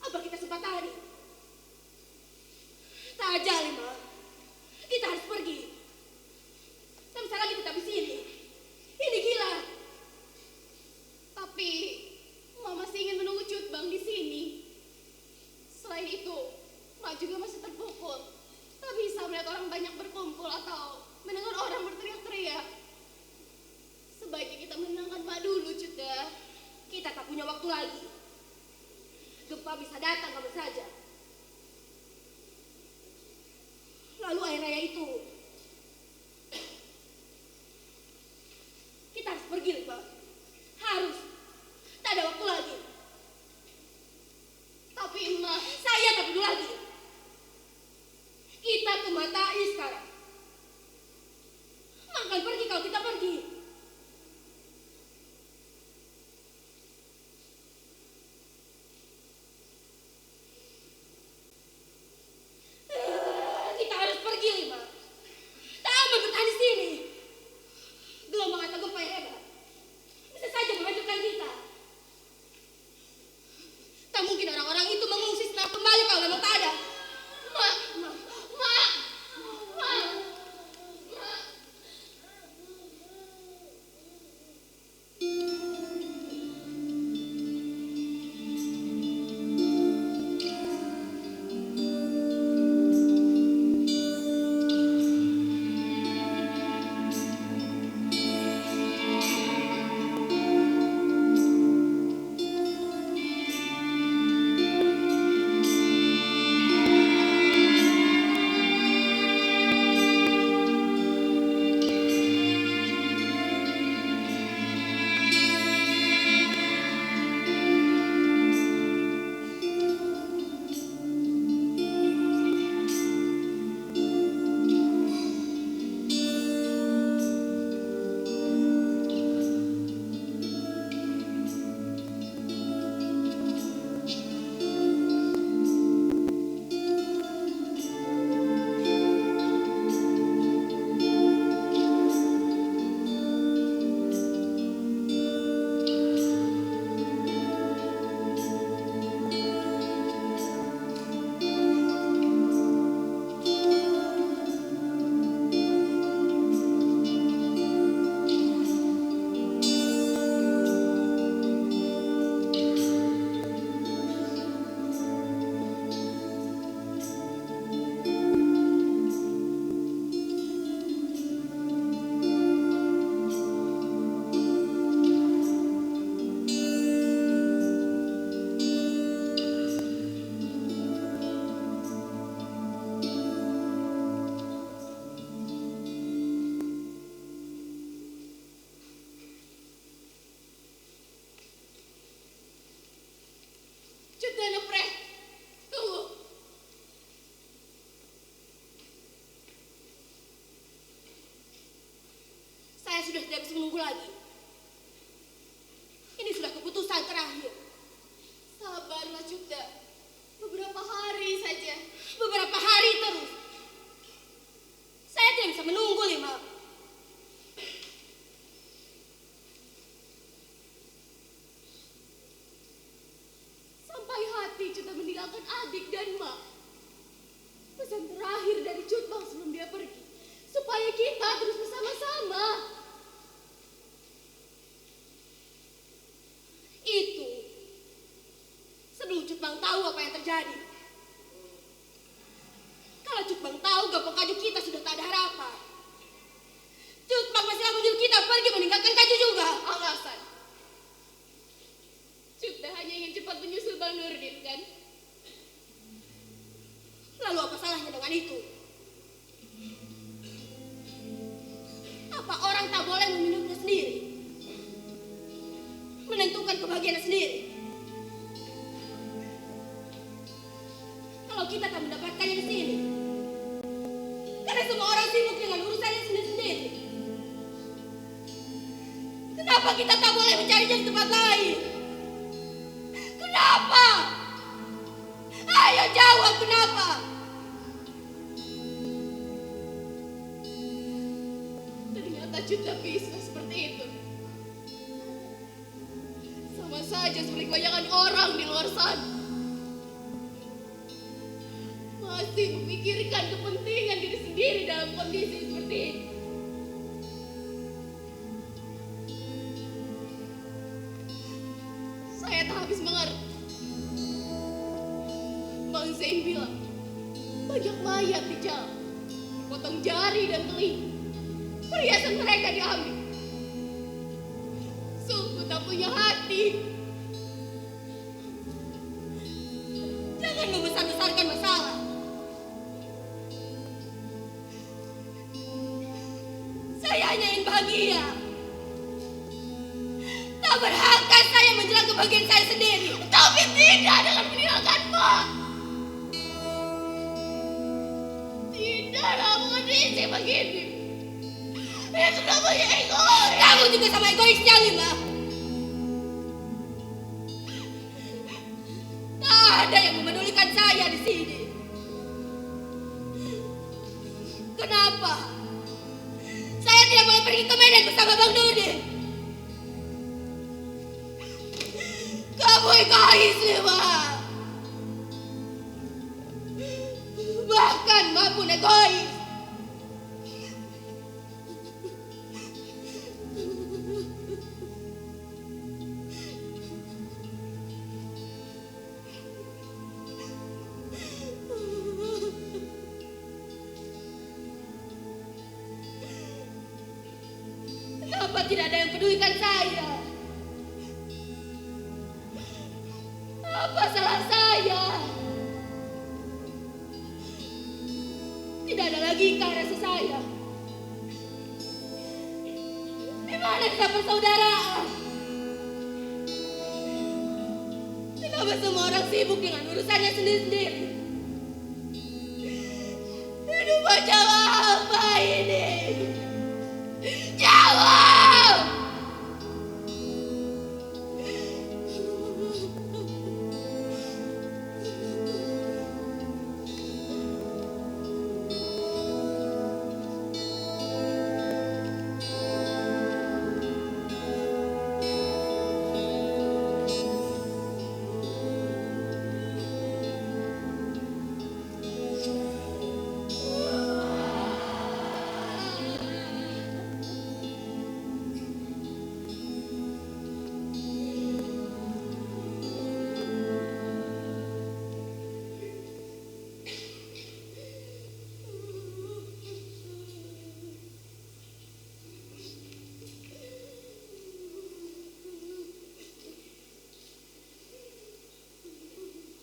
Apa kita sempat tadi? Tak aja, Lima. Kita harus pergi. Tak bisa lagi tetap di sini. Ini gila. Tapi Mama masih ingin menunggu Cutbang di sini. Selain itu, Mak juga masih terpukul. Tak bisa melihat orang banyak berkumpul atau mendengar orang berteriak-teriak. Sebaiknya kita menenangkan Mak dulu, Cuda. Kita tak punya waktu lagi. Gempa bisa datang kapan saja. Lalu air raya itu. Kita harus pergi, Pak. Harus. Tak ada waktu lagi. Tapi Mak, Saya tak peduli lagi. Kita ke Matai sekarang. Makan pergi kalau kita pergi. Kita harus pergi, Lima. Tak aman bertahan di sini. Gelombang atau gempa yang hebat bisa saja menghancurkan kita. Tak mungkin orang-orang itu mengungsi setelah kembali kalau memang tak ada. Mak. Cuda Nepre, tunggu. Saya sudah tidak bisa menunggu lagi. Ini sudah keputusan terakhir. Sabarlah, Cuda. Beberapa hari saja. Beberapa hari terus. Saya tidak bisa menunggu, Lima. Sampai hati Cuda meninggalkan adik dan Mak. Pesan terakhir dari Cutbang sebelum dia pergi. Supaya kita terus bersama-sama. Itu sebelum Cutbang tahu apa yang terjadi. Kalau Cutbang tahu gapok kayu kita sudah semua orang sibuk dengan urusannya sendiri-sendiri? Kenapa kita tak boleh mencarinya di tempat lain? Kenapa? Ayo jawab kenapa? Ternyata Cut tak bisa seperti itu. Sama saja seperti kebanyakan orang di luar sana. Masih memikirkan kepentingan diri sendiri dalam kondisi seperti ini. Saya tak habis mengerti. Bang Zain bilang, banyak mayat di jalan, potong jari dan telinga. Perhiasan mereka diambil. Sungguh tak punya hati. Jangan membesar-besarkan masalah. Saya hanya ingin bahagia. Tak berhakkah saya menjelang kebahagiaan saya sendiri. Tapi tidak dengan meninggalkanmu. Tidaklah mengedisi begini. Itu namanya egois. Kamu juga sama egoisnya, Lima. Tak ada yang memedulikan saya di sini. Kenapa? Saya tidak boleh pergi ke Medan bersama Bang Dudi. Kamu egois, Lima. Bahkan maupun egois. Kenapa tidak ada yang pedulikan saya? Apa salah saya? Tidak ada lagi rasa saya. Di mana kita persaudaraan? Kenapa semua orang sibuk dengan urusannya sendiri-sendiri? Hidup macam apa ini? Jawab!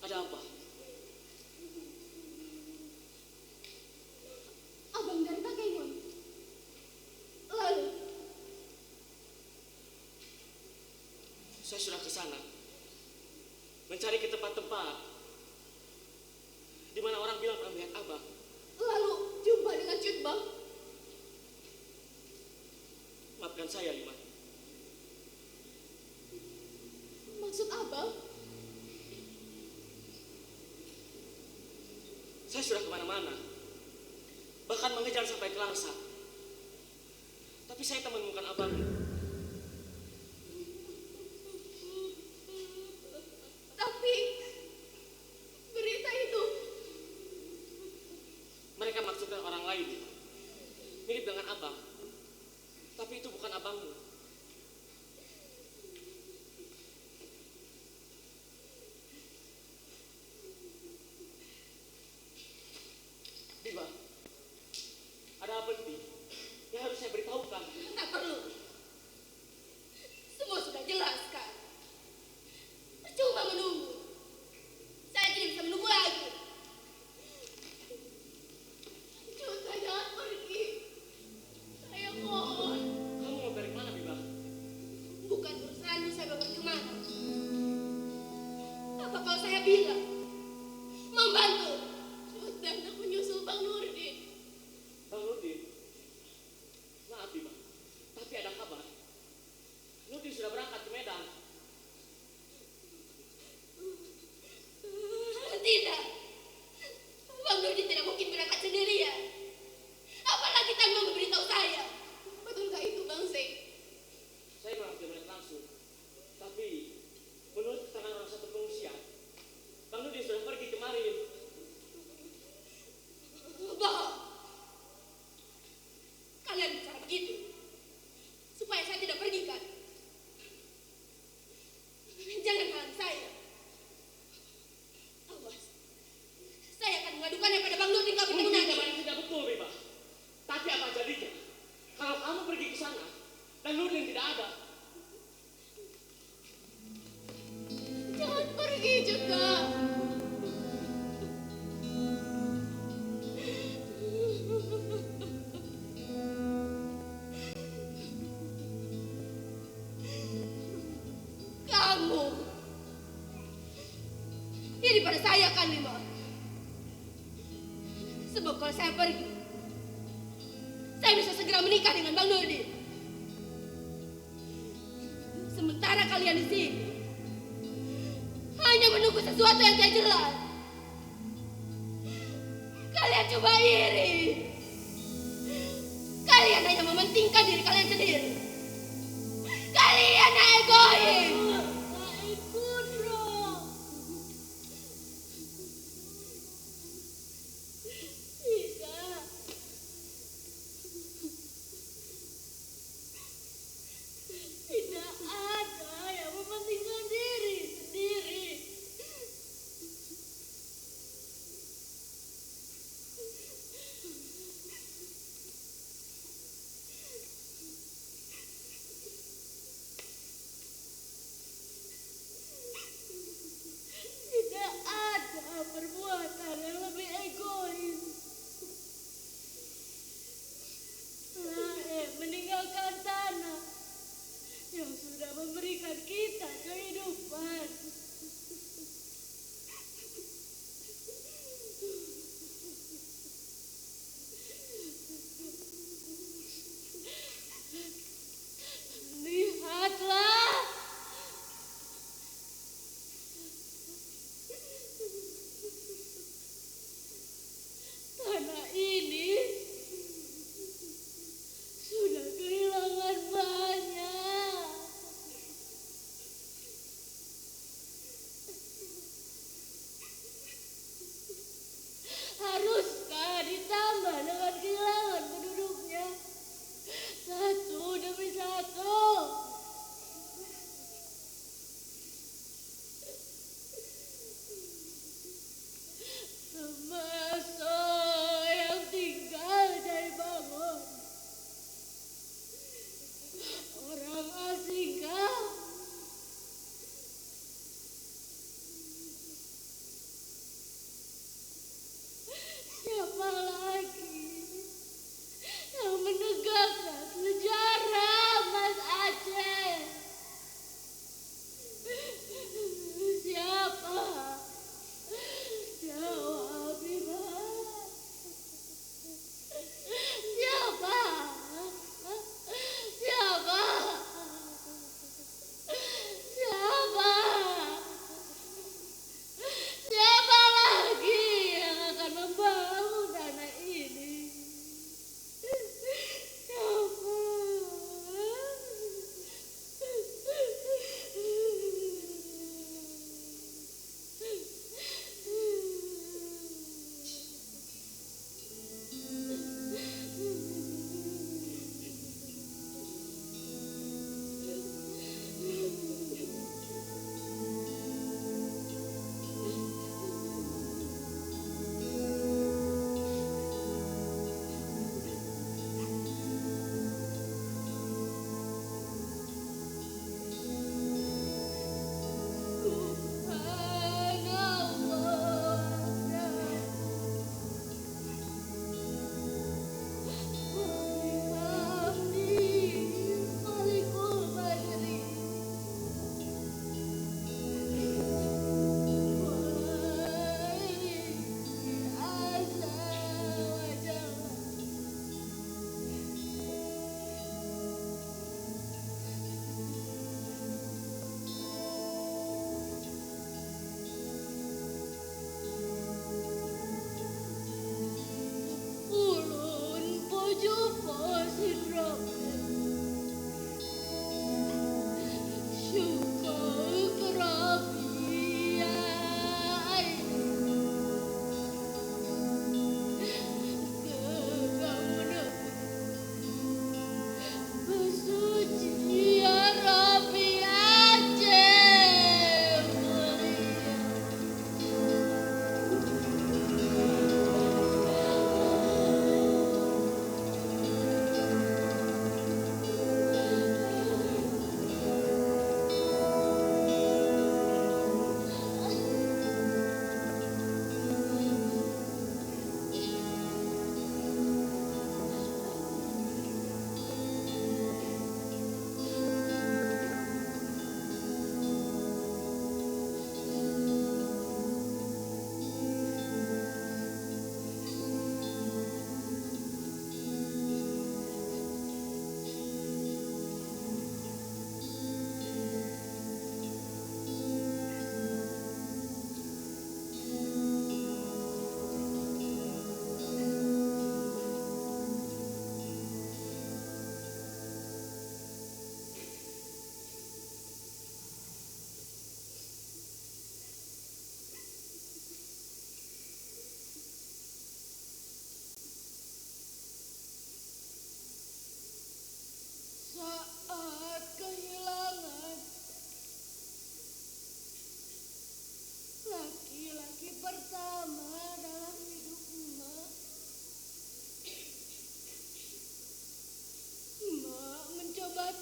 Ada apa? Abang dari Bagaimon. Lalu, Saya sudah ke sana. Mencari ke tempat-tempat di mana orang bilang pernah melihat abang. lalu jumpa dengan Cut Bang. Maafkan saya, Liman. Maksud abang? Saya sudah kemana-mana. Bahkan mengejar sampai ke Langsa. Tapi saya tak menemukan abangmu. Tapi berita itu Mereka maksudkan orang lain. Mirip dengan abang. Tapi itu bukan abangmu. Bima, ada apa ini? Yang harus saya beritahukan. Tak perlu. Semua sudah jelas kan? Percuma menunggu. Saya tidak bisa menunggu lagi. Cut, jangan pergi. Saya mohon. Kamu mau dari mana, Bima? sebab kalau saya pergi, saya bisa segera menikah dengan Bang Nurdin. Sementara kalian di sini hanya menunggu sesuatu yang tidak jelas. Kalian coba iri. Kalian hanya mementingkan diri kalian sendiri. Kalian egois. Tidak ada yang mementingkan diri sendiri.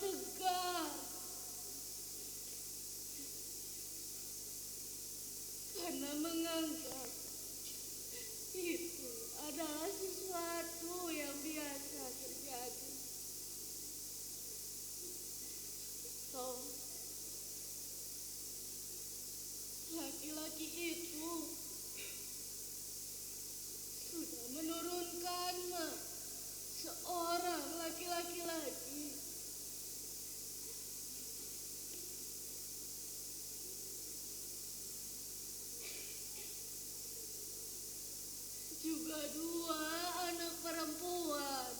tegar. Karena menganggap itu adalah sesuatu yang biasa terjadi. Toh, laki-laki itu sudah menurunkan seorang laki-laki lagi. Juga 2 anak perempuan.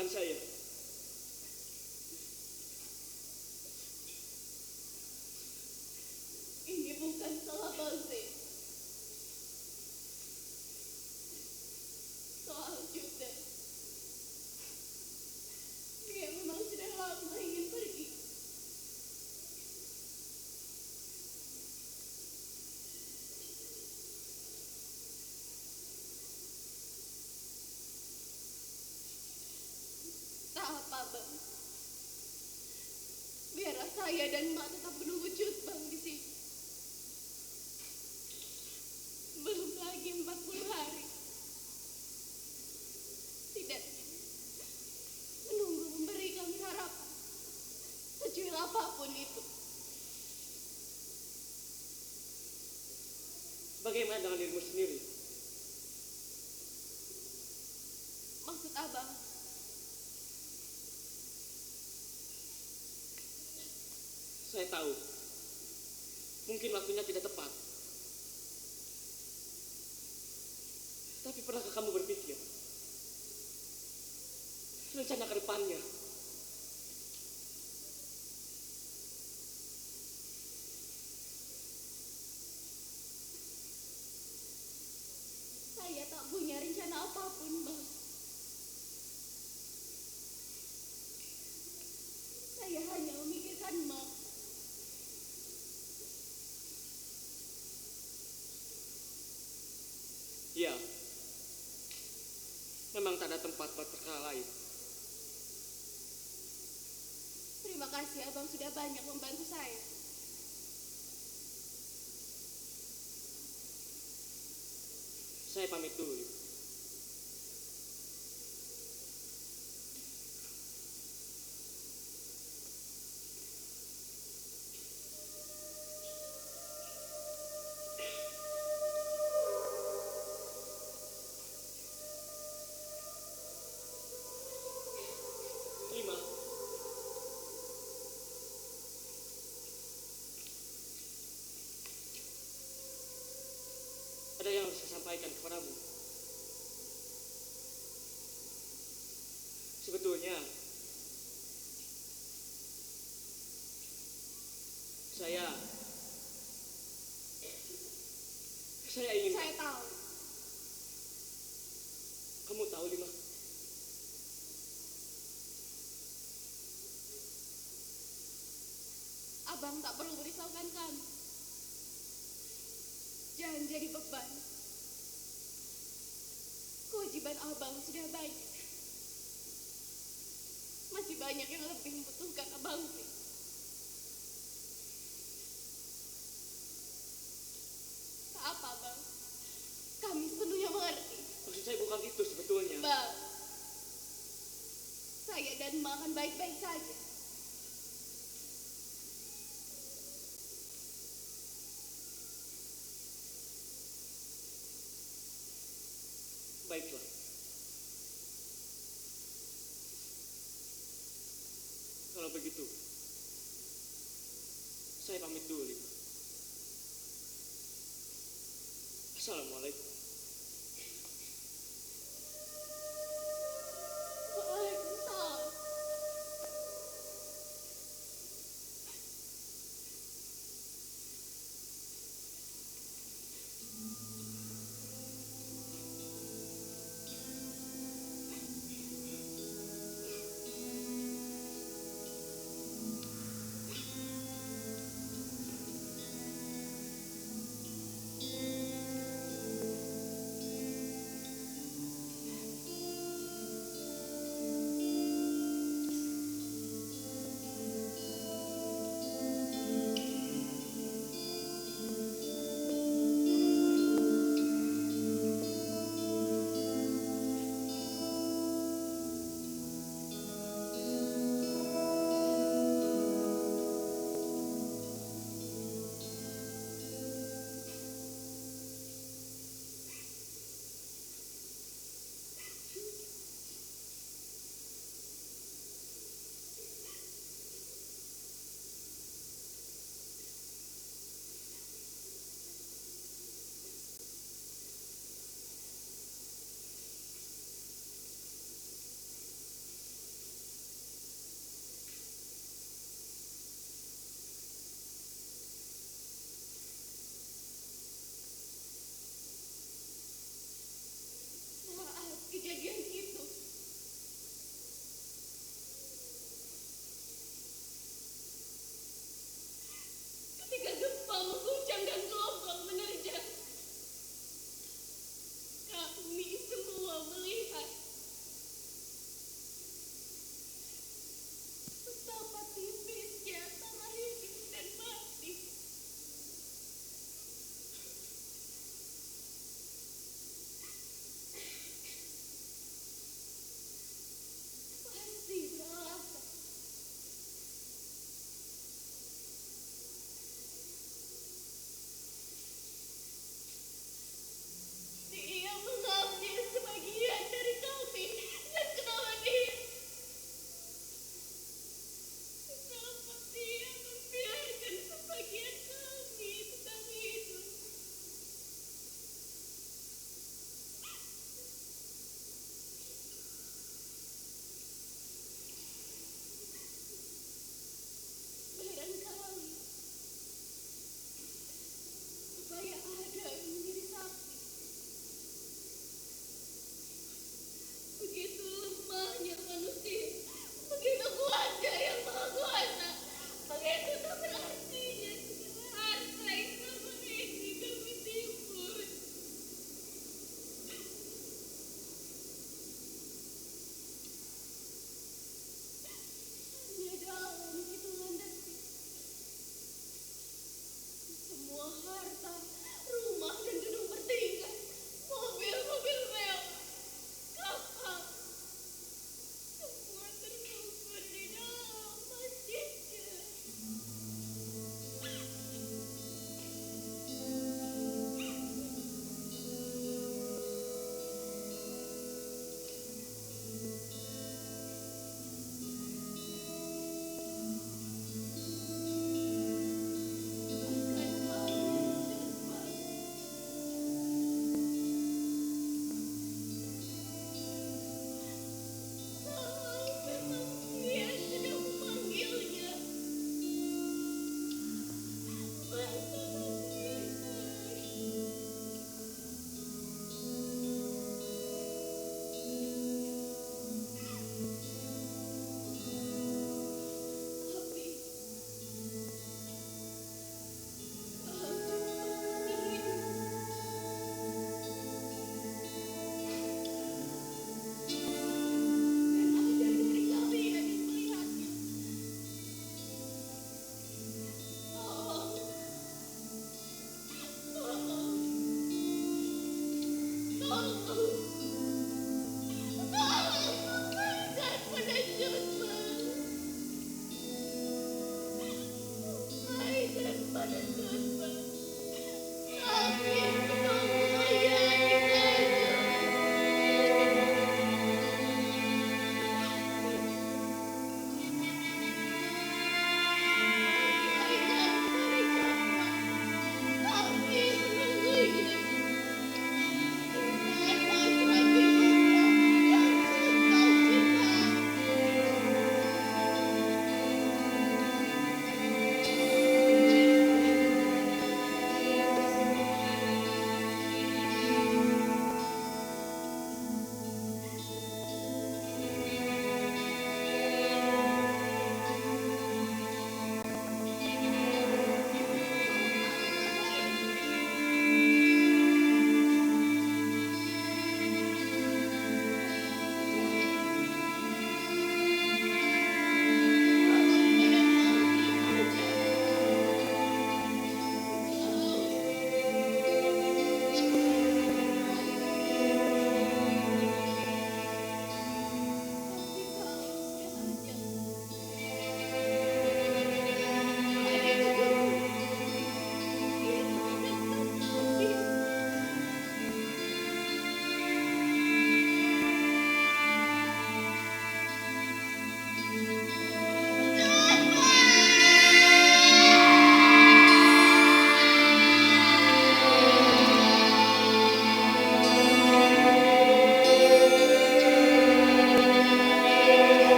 maafkan saya. Ini bukan salah Bang Zain. Soal Juda, dia memang sudah lama ingin pergi. Tak apa, Bang. Biarlah saya dan Mak tetap menunggu Jutbang di sini. Belum lagi 40 hari. Setidaknya menunggu memberi kami harapan. Secuil apapun itu. Bagaimana dengan dirimu sendiri? Maksud Abang, Saya tahu, mungkin waktunya tidak tepat. Tapi pernahkah kamu berpikir rencana ke depannya? saya tak punya rencana apapun, Bang. Saya hanya memikirkan Mak. Ya, memang tak ada tempat buat perkara lain. Terima kasih Abang sudah banyak membantu saya. Saya pamit dulu. Lima. Ada yang harus saya sampaikan kepadamu. Sebetulnya saya ingin. Saya tahu. Kamu tahu, Lima? Abang tak perlu merisaukan kami. Jangan jadi beban. Kewajiban Abang sudah banyak. Masih banyak yang lebih membutuhkan Abang sih. Tak apa, Bang. Kami sepenuhnya mengerti. Maksud saya bukan itu sebetulnya. Bang, saya dan Ma akan baik-baik saja. Baiklah. Kalau begitu, saya pamit dulu, Lima. Assalamualaikum. Waalaikumsalam.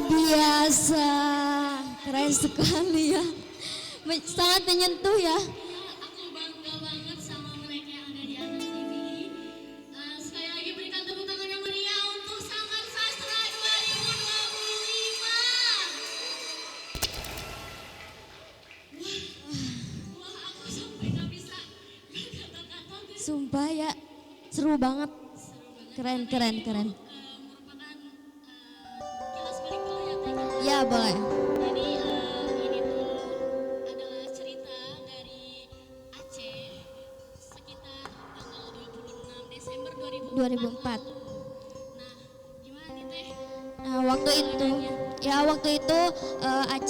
biasa, keren sekali ya, sangat menyentuh ya. Aku bangga banget sama mereka yang ada di atas ini. Sekali lagi berikan tepuk tangan yang meriah untuk Sanggar Sastra 2025. Wah, aku sampai gak bisa berkata-kata guys. Sumpah ya, seru banget, keren. Merupakan kilas balik dulu ya Teh. Ya boleh. Jadi ini tuh adalah cerita dari Aceh sekitar tanggal 26 Desember 2004. 2004. Nah, gimana nih Teh? Nah, waktu itu Aceh